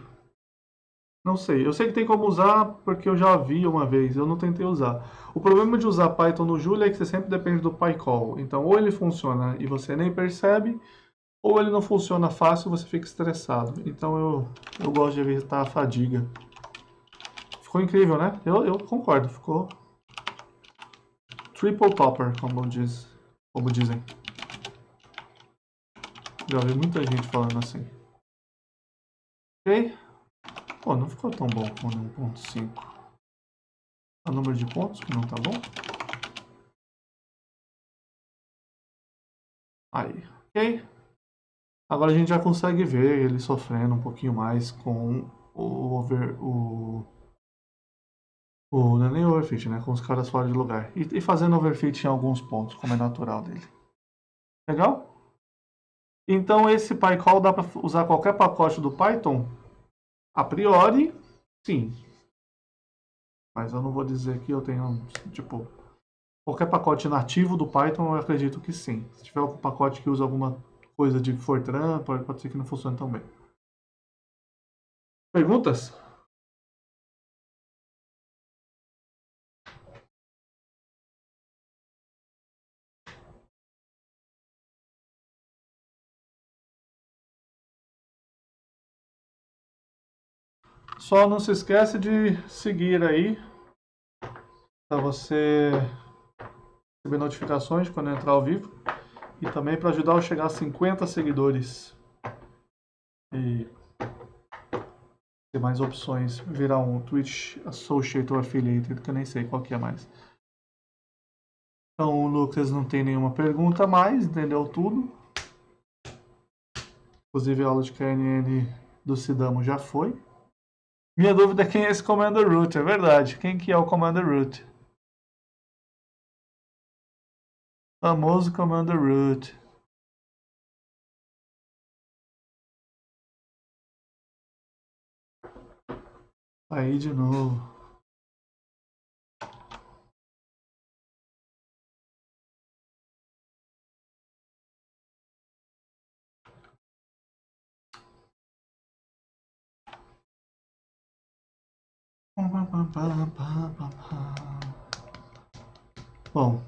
Não sei. Eu sei que tem como usar porque eu já vi uma vez. Eu não tentei usar. O problema de usar Python no Julia é que você sempre depende do PyCall. Então, ou ele funciona e você nem percebe, ou ele não funciona fácil e você fica estressado. Então, eu gosto de evitar a fadiga. Ficou incrível, né? Eu concordo. Ficou triple topper, como dizem. Já vi muita gente falando assim. Ok? Pô, não ficou tão bom com 1.5. É o número de pontos que não tá bom. Aí, ok? Agora a gente já consegue ver ele sofrendo um pouquinho mais com não é nem overfit, né? Com os caras fora de lugar. E fazendo overfit em alguns pontos, como é natural dele. Legal? Então esse PyCall dá para usar qualquer pacote do Python? A priori, sim. Mas eu não vou dizer que eu tenho, tipo, qualquer pacote nativo do Python, eu acredito que sim. Se tiver algum pacote que usa alguma coisa de Fortran, pode ser que não funcione tão bem. Perguntas? Só não se esquece de seguir aí para você receber notificações quando eu entrar ao vivo e também para ajudar eu a chegar a 50 seguidores e ter mais opções, virar um Twitch Associate ou Affiliated, que eu nem sei qual que é mais. Então o Lucas não tem nenhuma pergunta a mais, entendeu tudo. Inclusive a aula de KNN do Sidamo já foi. Minha dúvida é quem é esse Commander Root, é verdade. Quem que é o Commander Root? Famoso Commander Root. Aí de novo. Bom.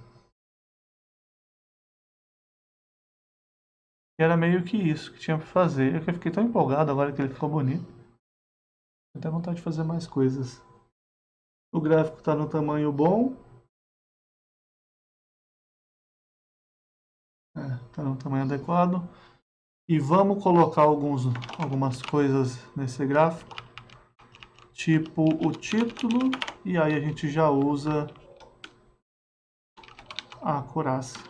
Era meio que isso que tinha pra fazer. Eu fiquei tão empolgado agora que ele ficou bonito. Tenho até vontade de fazer mais coisas. O gráfico tá no tamanho bom. Tá no tamanho adequado. E vamos colocar algumas coisas nesse gráfico. Tipo o título. E aí a gente já usa a acurácia.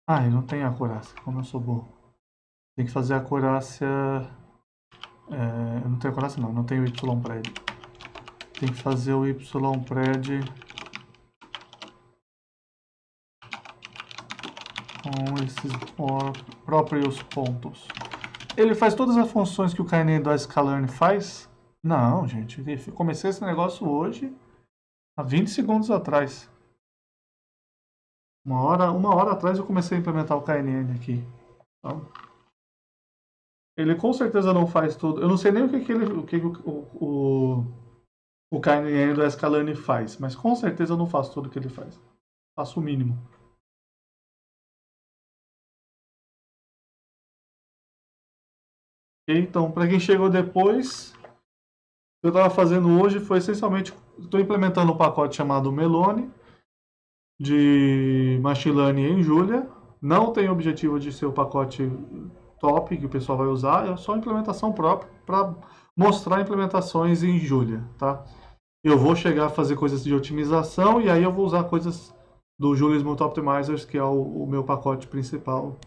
Ah, e não tem acurácia, como eu sou burro. Tem que fazer a acurácia... não tem acurácia não, não tem o Y-pred. Tem que fazer o Y-pred com esses próprios pontos. Ele faz todas as funções que o KNN do Scalone faz? Não, gente. Eu comecei esse negócio hoje, há 20 segundos atrás. Uma hora atrás eu comecei a implementar o KNN aqui. Então, ele com certeza não faz tudo. Eu não sei nem o que o KNN do Scalone faz, mas com certeza eu não faço tudo o que ele faz. Faço o mínimo. Então, para quem chegou depois, o que eu estava fazendo hoje foi essencialmente, estou implementando um pacote chamado Melone, de Machine Learning em Julia. Não tem objetivo de ser o pacote top que o pessoal vai usar, é só implementação própria para mostrar implementações em Julia, tá? Eu vou chegar a fazer coisas de otimização e aí eu vou usar coisas do Julia Smooth Optimizers, que é o meu pacote principal.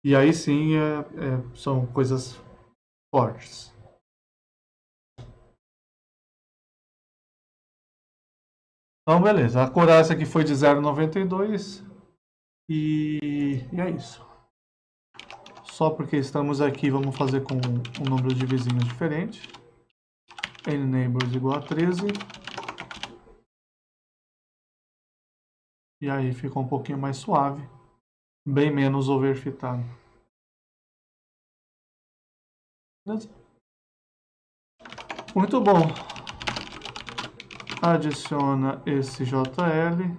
E aí sim são coisas fortes. Então, beleza. A Coraça aqui foi de 0,92 e é isso. Só porque estamos aqui, vamos fazer com um número de vizinhos diferente. Nneighbors igual a 13. E aí fica um pouquinho mais suave. Bem menos overfitado. Beleza? Muito bom. Adiciona esse JL.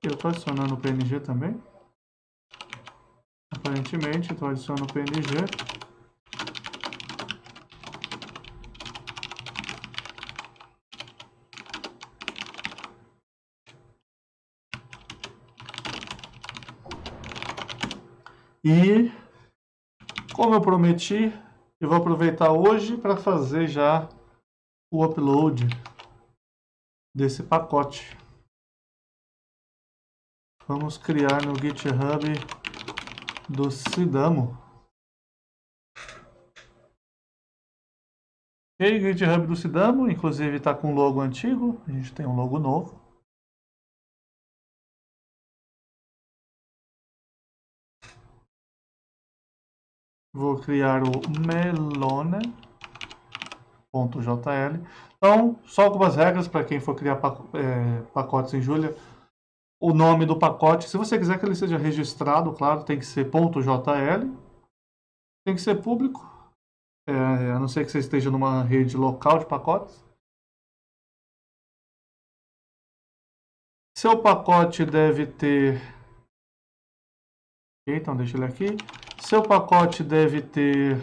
Eu estou adicionando o PNG também. Aparentemente, então adiciono o PNG. E, como eu prometi, eu vou aproveitar hoje para fazer já o upload desse pacote. Vamos criar no GitHub do Sidamo. Ok, GitHub do Sidamo, inclusive está com o logo antigo, a gente tem um logo novo. Vou criar o melone.jl. Então, só algumas regras para quem for criar pacotes em Julia. O nome do pacote, se você quiser que ele seja registrado, claro, tem que ser .jl. Tem que ser público, a não ser que você esteja numa rede local de pacotes. Seu pacote deve ter... Ok, então deixa ele aqui. Seu pacote deve ter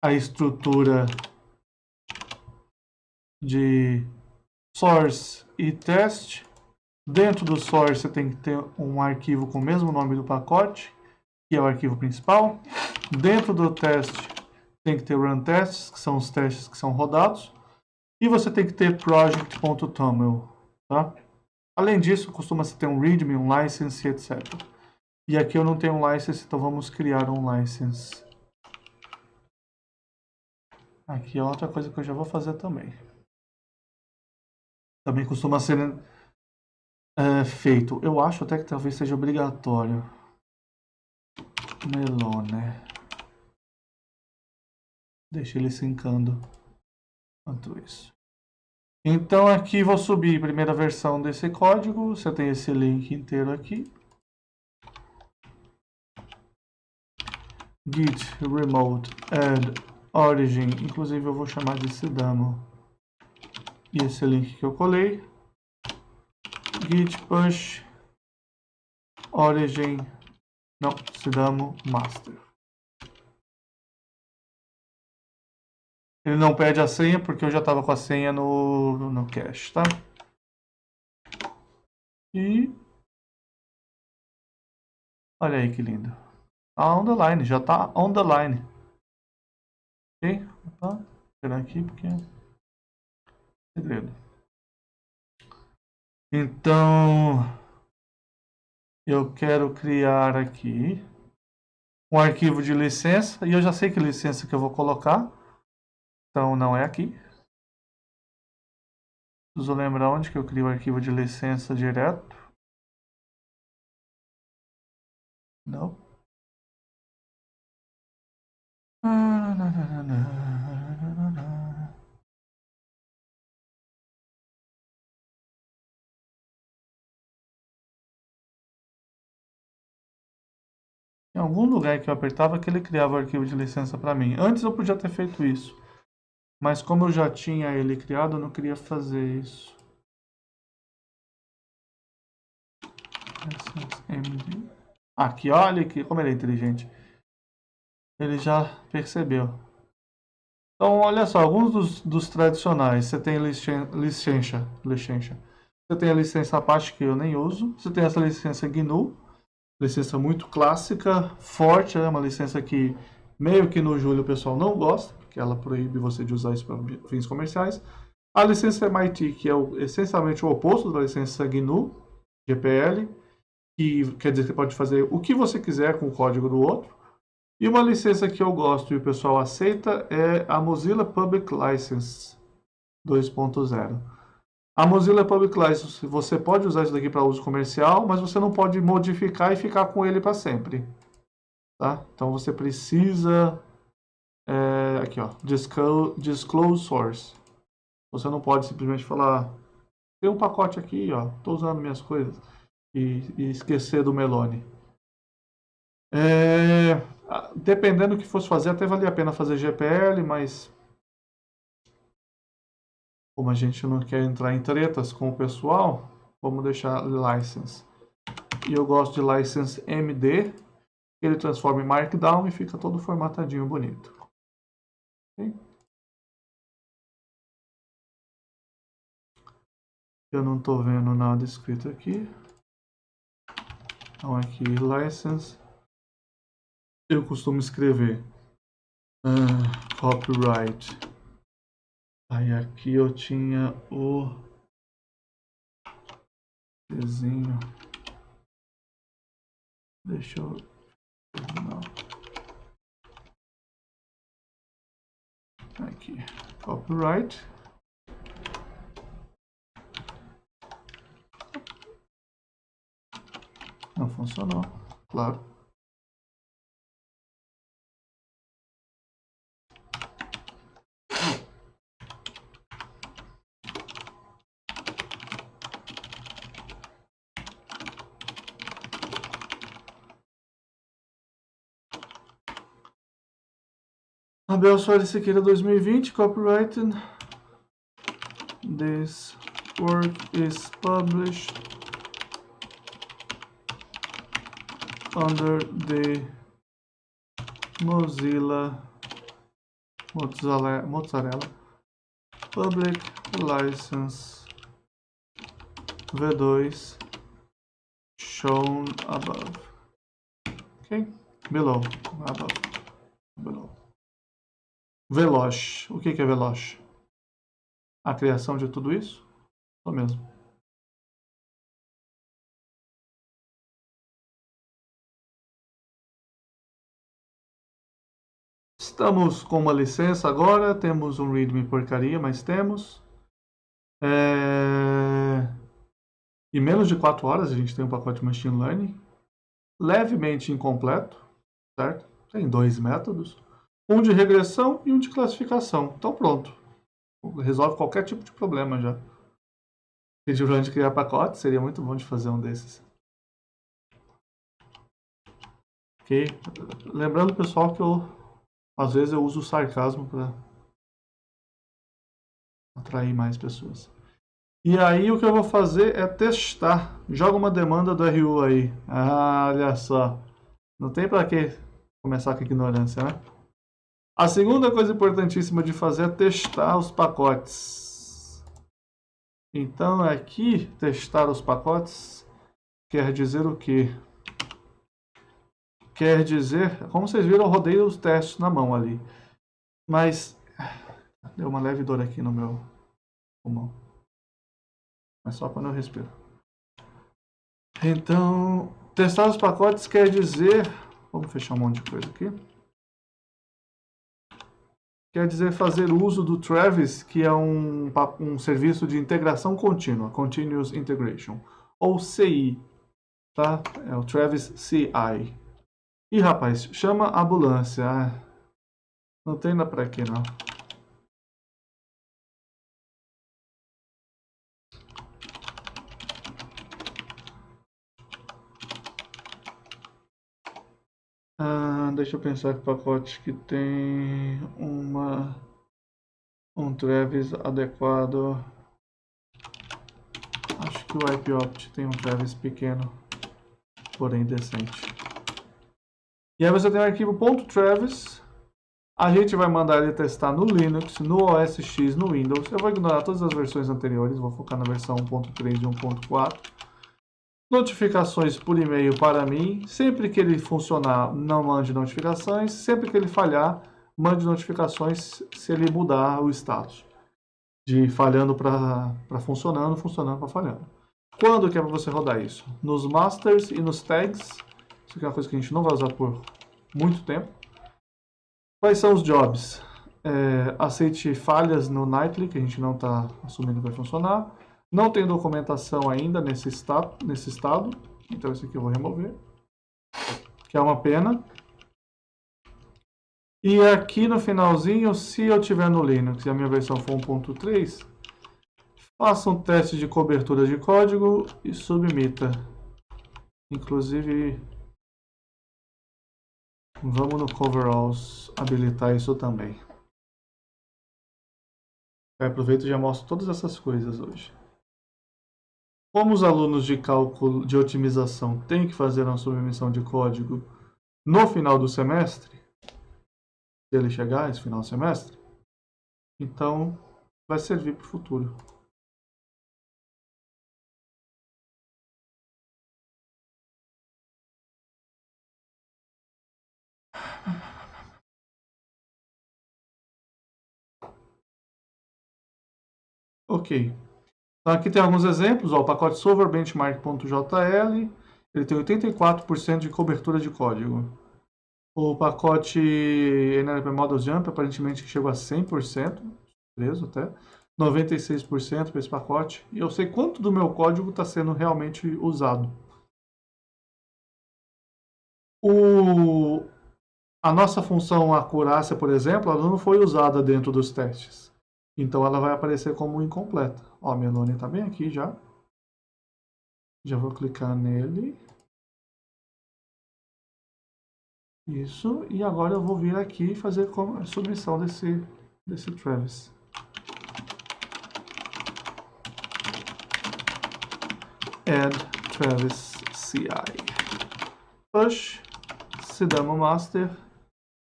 a estrutura de source e test. Dentro do source você tem que ter um arquivo com o mesmo nome do pacote, que é o arquivo principal. Dentro do test tem que ter run tests, que são os testes que são rodados. E você tem que ter project.toml, tá? Além disso, costuma-se ter um readme, um license, etc. E aqui eu não tenho um license, então vamos criar um license. Aqui é outra coisa que eu já vou fazer também. Também costuma ser feito. Eu acho até que talvez seja obrigatório. Melone. Deixa ele sincando enquanto isso. Então aqui vou subir a primeira versão desse código. Você tem esse link inteiro aqui. Git remote add origin. Inclusive eu vou chamar de Sidamo. E esse link que eu colei. Git push origin. Não, Sidamo master. Ele não pede a senha porque eu já estava com a senha no cache, tá? E olha aí que lindo. Tá on the line, já tá on the line. Ok? Opa, vou tirar aqui porque é segredo. Então, eu quero criar aqui um arquivo de licença. E eu já sei que licença que eu vou colocar. Então, não é aqui. Preciso lembrar onde que eu crio o arquivo de licença direto. Não. Em algum lugar que eu apertava que ele criava o arquivo de licença para mim. Antes eu podia ter feito isso. Mas como eu já tinha ele criado, eu não queria fazer isso. Aqui, olha aqui, como ele é inteligente. Ele já percebeu. Então, olha só, alguns dos tradicionais. Você tem licença. Você tem a licença Apache, que eu nem uso. Você tem essa licença GNU. Licença muito clássica, forte. É uma licença que meio que no Julia o pessoal não gosta, porque ela proíbe você de usar isso para fins comerciais. A licença MIT, que é essencialmente o oposto da licença GNU, GPL, que quer dizer que você pode fazer o que você quiser com o código do outro. E uma licença que eu gosto e o pessoal aceita é a Mozilla Public License 2.0. A Mozilla Public License, você pode usar isso daqui para uso comercial, mas você não pode modificar e ficar com ele para sempre. Tá? Então você precisa... aqui, ó, disclose source. Você não pode simplesmente falar, tem um pacote aqui, ó, estou usando minhas coisas, e esquecer do Melone. Dependendo do que fosse fazer, até valia a pena fazer GPL, mas como a gente não quer entrar em tretas com o pessoal, vamos deixar license. E eu gosto de license MD, ele transforma em Markdown e fica todo formatadinho bonito. Okay? Eu não estou vendo nada escrito aqui. Então aqui, license. Eu costumo escrever copyright. Aí aqui eu tinha o desenho. Deixa eu... Não. Aqui, copyright. Não funcionou, claro. Abel Soares Siqueira 2020, copyright. This work is published under the Mozilla Public License V2 shown above. Okay? Below. Above. Below. Veloz. O que é veloz? A criação de tudo isso? Só mesmo. Estamos com uma licença agora, temos um readme porcaria, mas temos. Em menos de 4 horas a gente tem um pacote de Machine Learning, levemente incompleto, certo? Tem 2 métodos, um de regressão e um de classificação. Então pronto, resolve qualquer tipo de problema já. Pediu de criar pacote, seria muito bom de fazer um desses. Ok? Lembrando, pessoal, que às vezes eu uso o sarcasmo para atrair mais pessoas. E aí o que eu vou fazer é testar. Joga uma demanda do RU aí. Ah, olha só. Não tem para que começar com ignorância, né? A segunda coisa importantíssima de fazer é testar os pacotes. Então aqui, testar os pacotes quer dizer o quê? Quer dizer, como vocês viram, eu rodei os testes na mão ali. Mas deu uma leve dor aqui no meu pulmão. Mas só quando eu respiro. Então, testar os pacotes quer dizer... Vamos fechar um monte de coisa aqui. Quer dizer fazer uso do Travis, que é um serviço de integração contínua, Continuous Integration, ou CI, tá? É o Travis CI. Ih, rapaz, chama a ambulância. Não tem nada pra aqui, não. Deixa eu pensar que pacote que tem um Travis adequado. Acho que o IPOpt tem um Travis pequeno, porém decente. E aí você tem o arquivo .travis. A gente vai mandar ele testar no Linux, no OS X, no Windows. Eu vou ignorar todas as versões anteriores, vou focar na versão 1.3 e 1.4. Notificações por e-mail para mim. Sempre que ele funcionar, não mande notificações. Sempre que ele falhar, mande notificações se ele mudar o status. de falhando para funcionando, funcionando para falhando. Quando que é para você rodar isso? Nos masters e nos tags. Isso aqui é uma coisa que a gente não vai usar por muito tempo. Quais são os jobs? Aceite falhas no Nightly, que a gente não está assumindo que vai funcionar. Não tem documentação ainda nesse estado, então esse aqui eu vou remover, que é uma pena. E aqui no finalzinho, se eu tiver no Linux e a minha versão for 1.3, faça um teste de cobertura de código e submita. Inclusive, vamos no Coveralls habilitar isso também. Eu aproveito e já mostro todas essas coisas hoje. Como os alunos de cálculo de otimização têm que fazer uma submissão de código no final do semestre, se ele chegar esse final do semestre, então vai servir para o futuro. Ok. Então aqui tem alguns exemplos. Ó, o pacote Solver Benchmark.jl, ele tem 84% de cobertura de código. O pacote NLP Model Jump aparentemente chegou a 100%, preso até. 96% para esse pacote. E eu sei quanto do meu código está sendo realmente usado. A nossa função acurácia, por exemplo, ela não foi usada dentro dos testes. Então ela vai aparecer como incompleta. Ó, a Melone está bem aqui já. Já vou clicar nele. Isso. E agora eu vou vir aqui e fazer a submissão desse Travis. Add Travis CI. Push. Sidamo Master.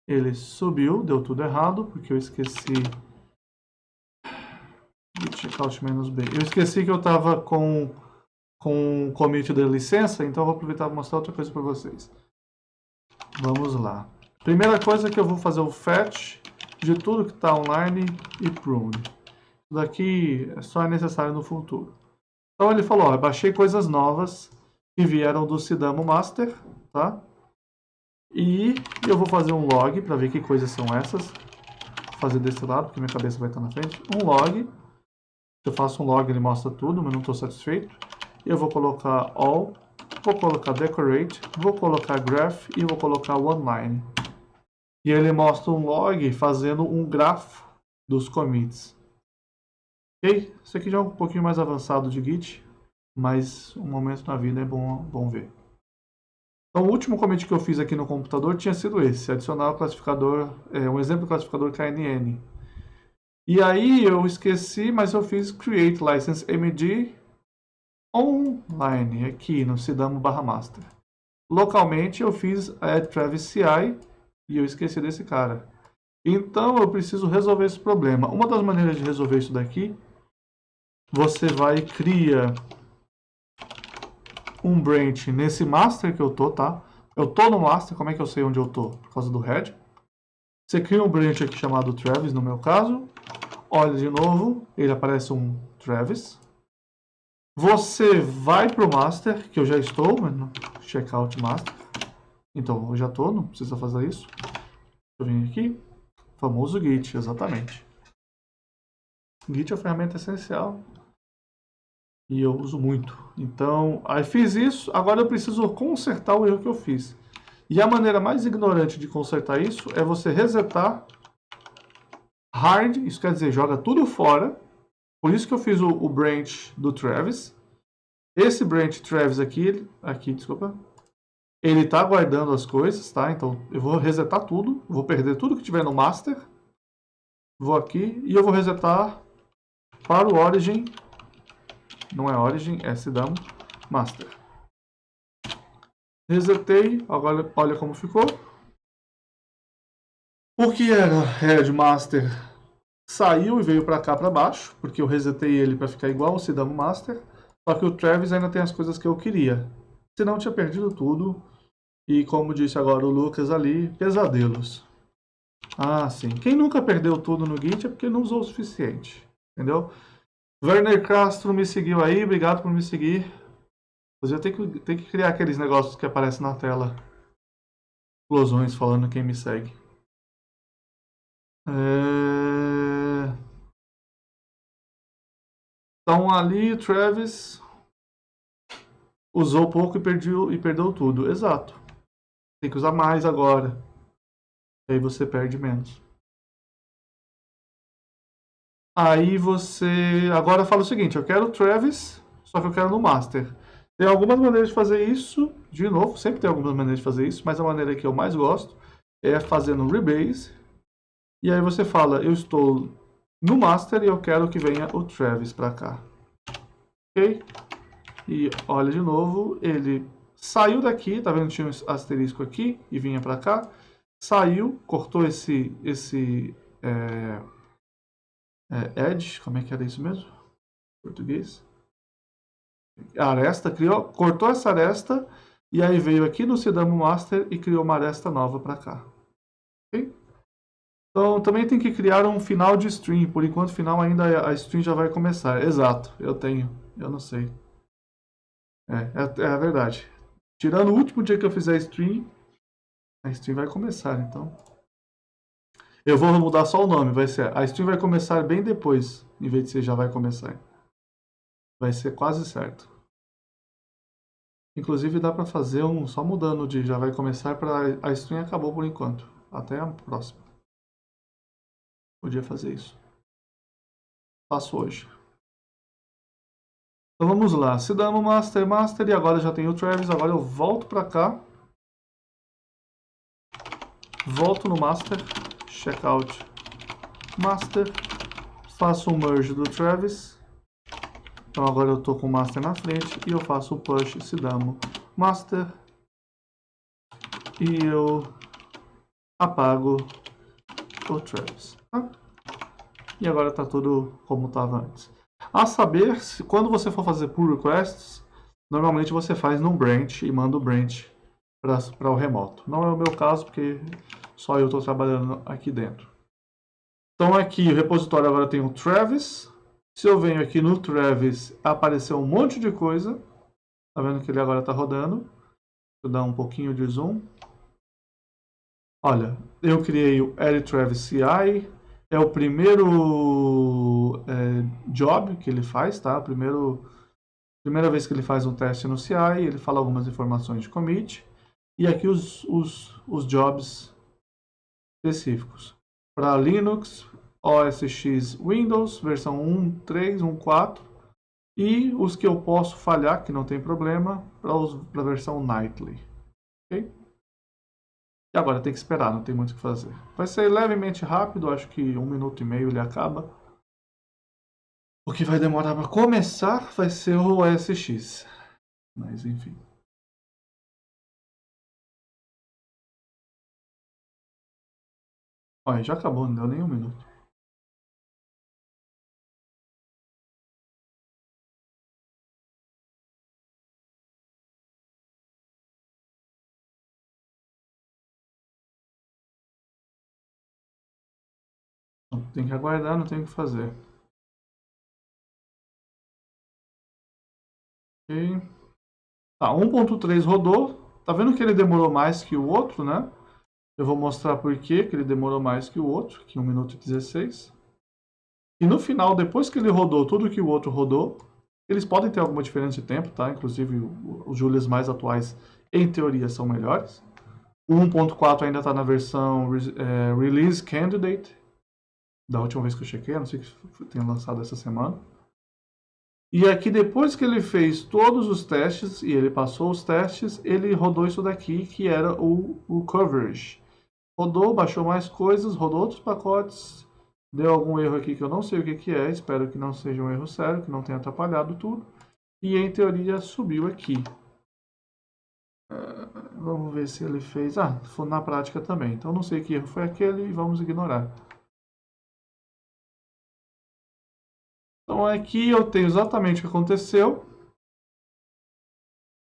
Ele subiu, deu tudo errado, porque eu esqueci... Checkout "-b". Eu esqueci que eu estava com o commit da licença, então eu vou aproveitar para mostrar outra coisa para vocês. Vamos lá. Primeira coisa que eu vou fazer o fetch de tudo que está online e prune. Isso daqui só é necessário no futuro. Então ele falou, ó, baixei coisas novas que vieram do Sidamo Master, tá? E eu vou fazer um log para ver que coisas são essas. Vou fazer desse lado, porque minha cabeça vai estar na frente. Um log. Se eu faço um log, ele mostra tudo, mas não estou satisfeito. Eu vou colocar all, vou colocar decorate, vou colocar graph e vou colocar oneline. E ele mostra um log fazendo um grafo dos commits. Ok? Isso aqui já é um pouquinho mais avançado de Git, mas um momento na vida é bom ver. Então o último commit que eu fiz aqui no computador tinha sido esse, adicionar o classificador, um exemplo do classificador KNN. E aí eu esqueci, mas eu fiz create license md online aqui no Sidamo /master. Localmente eu fiz add Travis CI e eu esqueci desse cara. Então eu preciso resolver esse problema. Uma das maneiras de resolver isso daqui, você vai criar um branch nesse master que eu tô, tá? Eu tô no master, como é que eu sei onde eu tô? Por causa do head. Você cria um branch aqui chamado Travis, no meu caso. Olha de novo, ele aparece um Travis. Você vai para o master, que eu já estou, no checkout master. Então, eu já estou, não precisa fazer isso. Eu vim aqui, famoso Git, exatamente. Git é uma ferramenta essencial e eu uso muito. Então, aí fiz isso, agora eu preciso consertar o erro que eu fiz. E a maneira mais ignorante de consertar isso é você resetar hard, isso quer dizer, joga tudo fora. Por isso que eu fiz o branch do Travis. Esse branch Travis aqui, desculpa, ele está guardando as coisas, tá? Então eu vou resetar tudo, vou perder tudo que tiver no master. Vou aqui e eu vou resetar para o origin. Não é origin, é Sidamo master. Resetei, agora olha como ficou. O que era head master saiu e veio para cá para baixo, porque eu resetei ele para ficar igual ao Sidamo master. Só que o Travis ainda tem as coisas que eu queria. Senão tinha perdido tudo. E como disse agora o Lucas ali, pesadelos. Ah, sim. Quem nunca perdeu tudo no Git é porque não usou o suficiente. Entendeu? Werner Castro me seguiu aí, obrigado por me seguir. Eu tenho que criar aqueles negócios que aparecem na tela. Explosões falando quem me segue. Então ali, Travis usou pouco e perdeu tudo. Exato. Tem que usar mais agora. Aí você perde menos. Aí você agora fala o seguinte: eu quero o Travis, só que eu quero no Master. Tem algumas maneiras de fazer isso. De novo, sempre tem algumas maneiras de fazer isso, mas a maneira que eu mais gosto é fazendo rebase. E aí você fala: eu estou no Master e eu quero que venha o Travis para cá. Ok? E olha de novo, ele saiu daqui, tá vendo? Tinha um asterisco aqui e vinha para cá. Saiu, cortou esse edge, como é que era isso mesmo? Português. A aresta, cortou essa aresta e aí veio aqui no Sidamo Master e criou uma aresta nova para cá. Ok? Então também tem que criar um final de stream. Por enquanto, final ainda a stream já vai começar. Exato, eu tenho. Eu não sei. É a verdade. Tirando o último dia que eu fizer stream, a stream vai começar, então. Eu vou mudar só o nome, vai ser. A stream vai começar bem depois, em vez de ser já vai começar. Vai ser quase certo. Inclusive dá para fazer só mudando de já vai começar para a stream acabou por enquanto. Até a próxima. Podia fazer isso. Faço hoje. Então vamos lá. Se damos Master e agora já tem o Travis. Agora eu volto para cá. Volto no Master. Checkout Master. Faço o merge do Travis. Então agora eu estou com o Master na frente. E eu faço o push se damos Master. E eu apago o Travis. Tá? E agora está tudo como estava antes. A saber, quando você for fazer pull requests, normalmente você faz num branch e manda o branch para o remoto. Não é o meu caso, porque só eu estou trabalhando aqui dentro. Então aqui o repositório agora tem o Travis. Se eu venho aqui no Travis, apareceu um monte de coisa. Tá vendo que ele agora está rodando. Vou dar um pouquinho de zoom. Olha, eu criei o Edit Travis CI. É o primeiro job que ele faz, tá? Primeira vez que ele faz um teste no CI, ele fala algumas informações de commit. E aqui os jobs específicos. Para Linux, OS X Windows, versão 1.3, 1.4. E os que eu posso falhar, que não tem problema, para a versão Nightly. Ok? E agora tem que esperar, não tem muito o que fazer. Vai ser levemente rápido, acho que 1 minuto e meio ele acaba. O que vai demorar para começar vai ser o OS X. Mas enfim. Olha, já acabou, não deu nem 1 minuto. Tem que aguardar, não tem o que fazer. Ok. Tá, 1.3 rodou. Tá vendo que ele demorou mais que o outro, né? Eu vou mostrar por que ele demorou mais que o outro, que 1 minuto e 16. E no final, depois que ele rodou tudo que o outro rodou, eles podem ter alguma diferença de tempo, tá? Inclusive, os Julias mais atuais, em teoria, são melhores. O 1.4 ainda está na versão Release Candidate, da última vez que eu chequei, a não sei que tenha lançado essa semana. E aqui, depois que ele fez todos os testes, e ele passou os testes, ele rodou isso daqui, que era o Coverage. Rodou, baixou mais coisas, rodou outros pacotes, deu algum erro aqui que eu não sei o que é, espero que não seja um erro sério, que não tenha atrapalhado tudo. E em teoria subiu aqui. Vamos ver se ele fez... Ah, foi na prática também. Então não sei que erro foi aquele e vamos ignorar. Então aqui eu tenho exatamente o que aconteceu.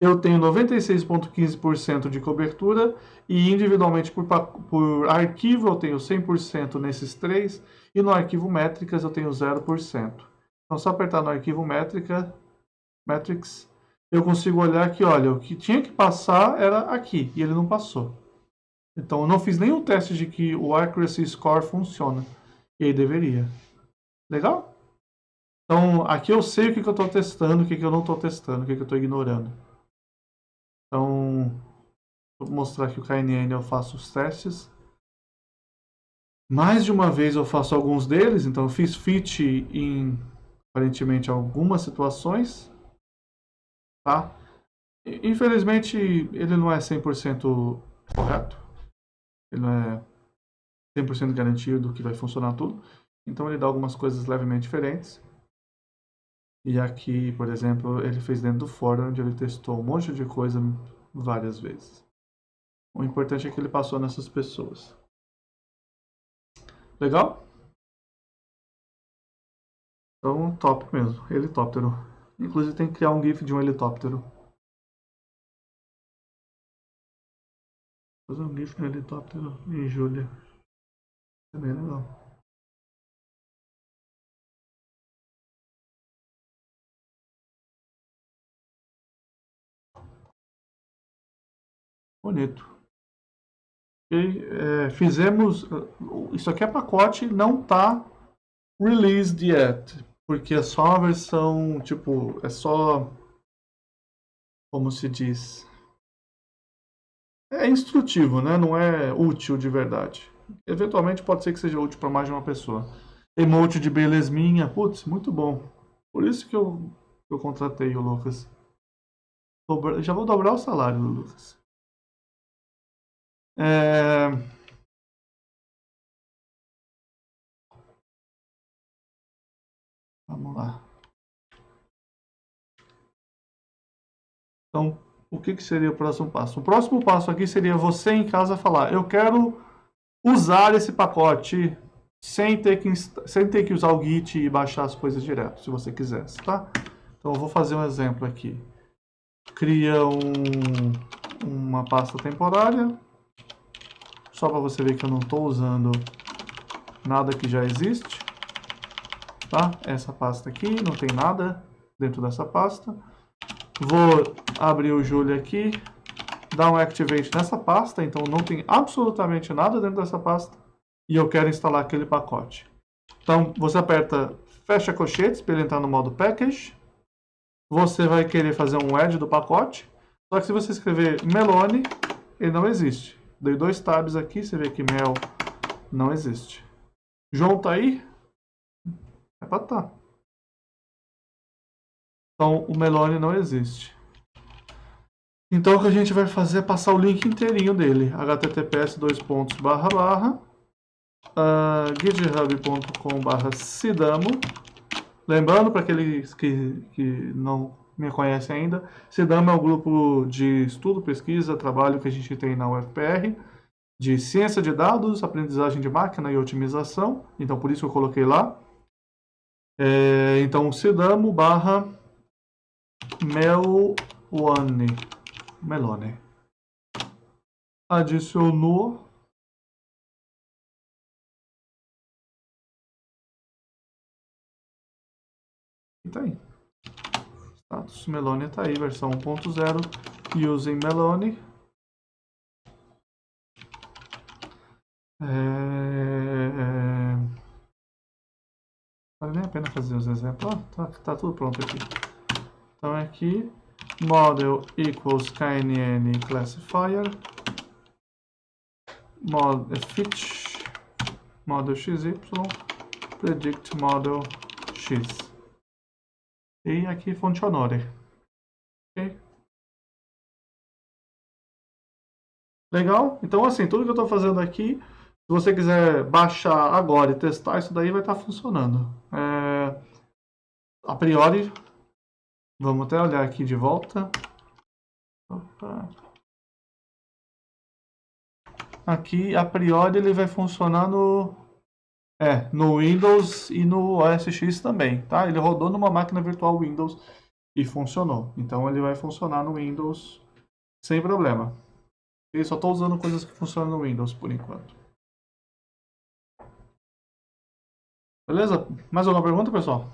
eu tenho 96,15% de cobertura e individualmente por arquivo eu tenho 100% nesses três e no arquivo métricas eu tenho 0%. Então, só apertar no arquivo metrics, eu consigo olhar que, olha, o que tinha que passar era aqui e ele não passou. Então, eu não fiz nenhum teste de que o Accuracy Score funciona. E aí deveria. Legal? Então, aqui eu sei o que eu estou testando, o que eu não estou testando, o que eu estou ignorando. Então, vou mostrar aqui o KNN, eu faço os testes. Mais de uma vez eu faço alguns deles, então eu fiz fit em, aparentemente, algumas situações. Tá? Infelizmente, ele não é 100% correto. Ele não é 100% garantido que vai funcionar tudo. Então, ele dá algumas coisas levemente diferentes. E aqui, por exemplo, ele fez dentro do fórum, onde ele testou um monte de coisa várias vezes. O importante é que ele passou nessas pessoas. Legal? Então, top mesmo. Helicóptero. Inclusive, tem que criar um GIF de um helicóptero. Fazer um GIF de um helicóptero em Júlia. É bem legal. Bonito. E, fizemos... Isso aqui é pacote, não tá released yet. Porque é só a versão, tipo, é só... Como se diz? É instrutivo, né? Não é útil de verdade. Eventualmente pode ser que seja útil para mais de uma pessoa. Emote de belezminha, putz, muito bom. Por isso que eu contratei o Lucas. Já vou dobrar o salário do Lucas. Vamos lá. Então, o que seria o próximo passo? O próximo passo aqui seria você em casa falar: eu quero usar esse pacote sem ter que usar o Git e baixar as coisas direto, se você quisesse, tá? Então, eu vou fazer um exemplo aqui. Cria uma pasta temporária, só para você ver que eu não estou usando nada que já existe, tá? Essa pasta aqui, não tem nada dentro dessa pasta. Vou abrir o Julia aqui, dar um Activate nessa pasta, então não tem absolutamente nada dentro dessa pasta, e eu quero instalar aquele pacote. Então, você aperta fecha colchetes para ele entrar no modo Package. Você vai querer fazer um add do pacote, só que se você escrever Melone, ele não existe. Dei 2 tabs aqui, você vê que Mel não existe. João tá aí? É pra tá. Então, o Melone não existe. Então, o que a gente vai fazer é passar o link inteirinho dele. https://github.com/sidamo. Lembrando, para aqueles que não me conhecem ainda, Sidamo é um grupo de estudo, pesquisa, trabalho que a gente tem na UFPR, de ciência de dados, aprendizagem de máquina e otimização. Então, por isso eu coloquei lá. Então, Sidamo/Melone. Adicionou. E tá aí. Status Melone tá aí, versão 1.0. Using Melone. Vale nem a pena fazer os exemplos. Tá tudo pronto aqui. Então aqui, model equals KNN classifier, fit model XY, predict model X. E aqui fonte honore. Ok? Legal? Então assim, tudo que eu estou fazendo aqui, se você quiser baixar agora e testar, isso daí vai estar funcionando. A priori, vamos até olhar aqui de volta. Opa. Aqui, a priori, ele vai funcionar no Windows e no OS X também, tá? Ele rodou numa máquina virtual Windows e funcionou. Então ele vai funcionar no Windows sem problema. Eu só estou usando coisas que funcionam no Windows por enquanto. Beleza? Mais alguma pergunta, pessoal?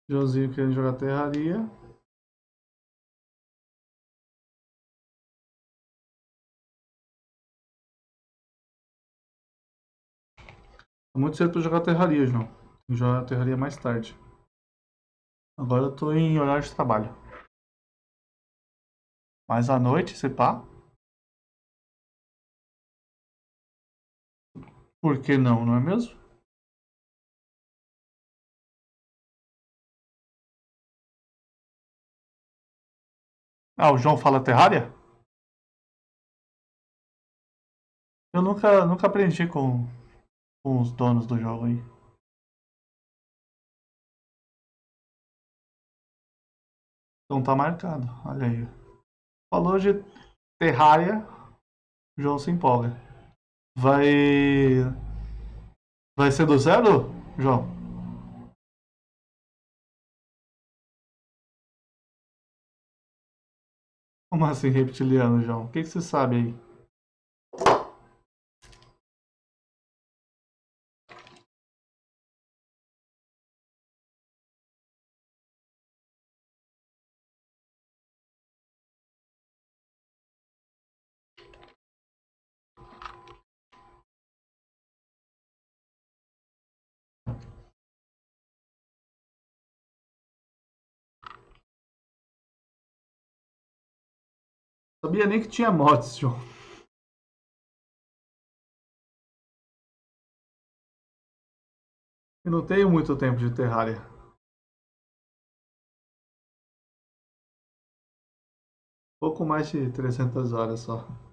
Joãozinho querendo jogar Terraria. É muito cedo para jogar Terraria, João. Tem que jogar Terraria mais tarde. Agora eu tô em horário de trabalho. Mas à noite, se pá. Por que não, não é mesmo? Ah, o João fala Terraria? Eu nunca aprendi com os donos do jogo aí. Então tá marcado, olha aí. Falou de Terraria, o João se empolga. Vai. Vai ser do zero, João? Como assim reptiliano, João? O que você sabe aí? Sabia nem que tinha mods, João. Eu não tenho muito tempo de Terraria. Pouco mais de 300 horas só.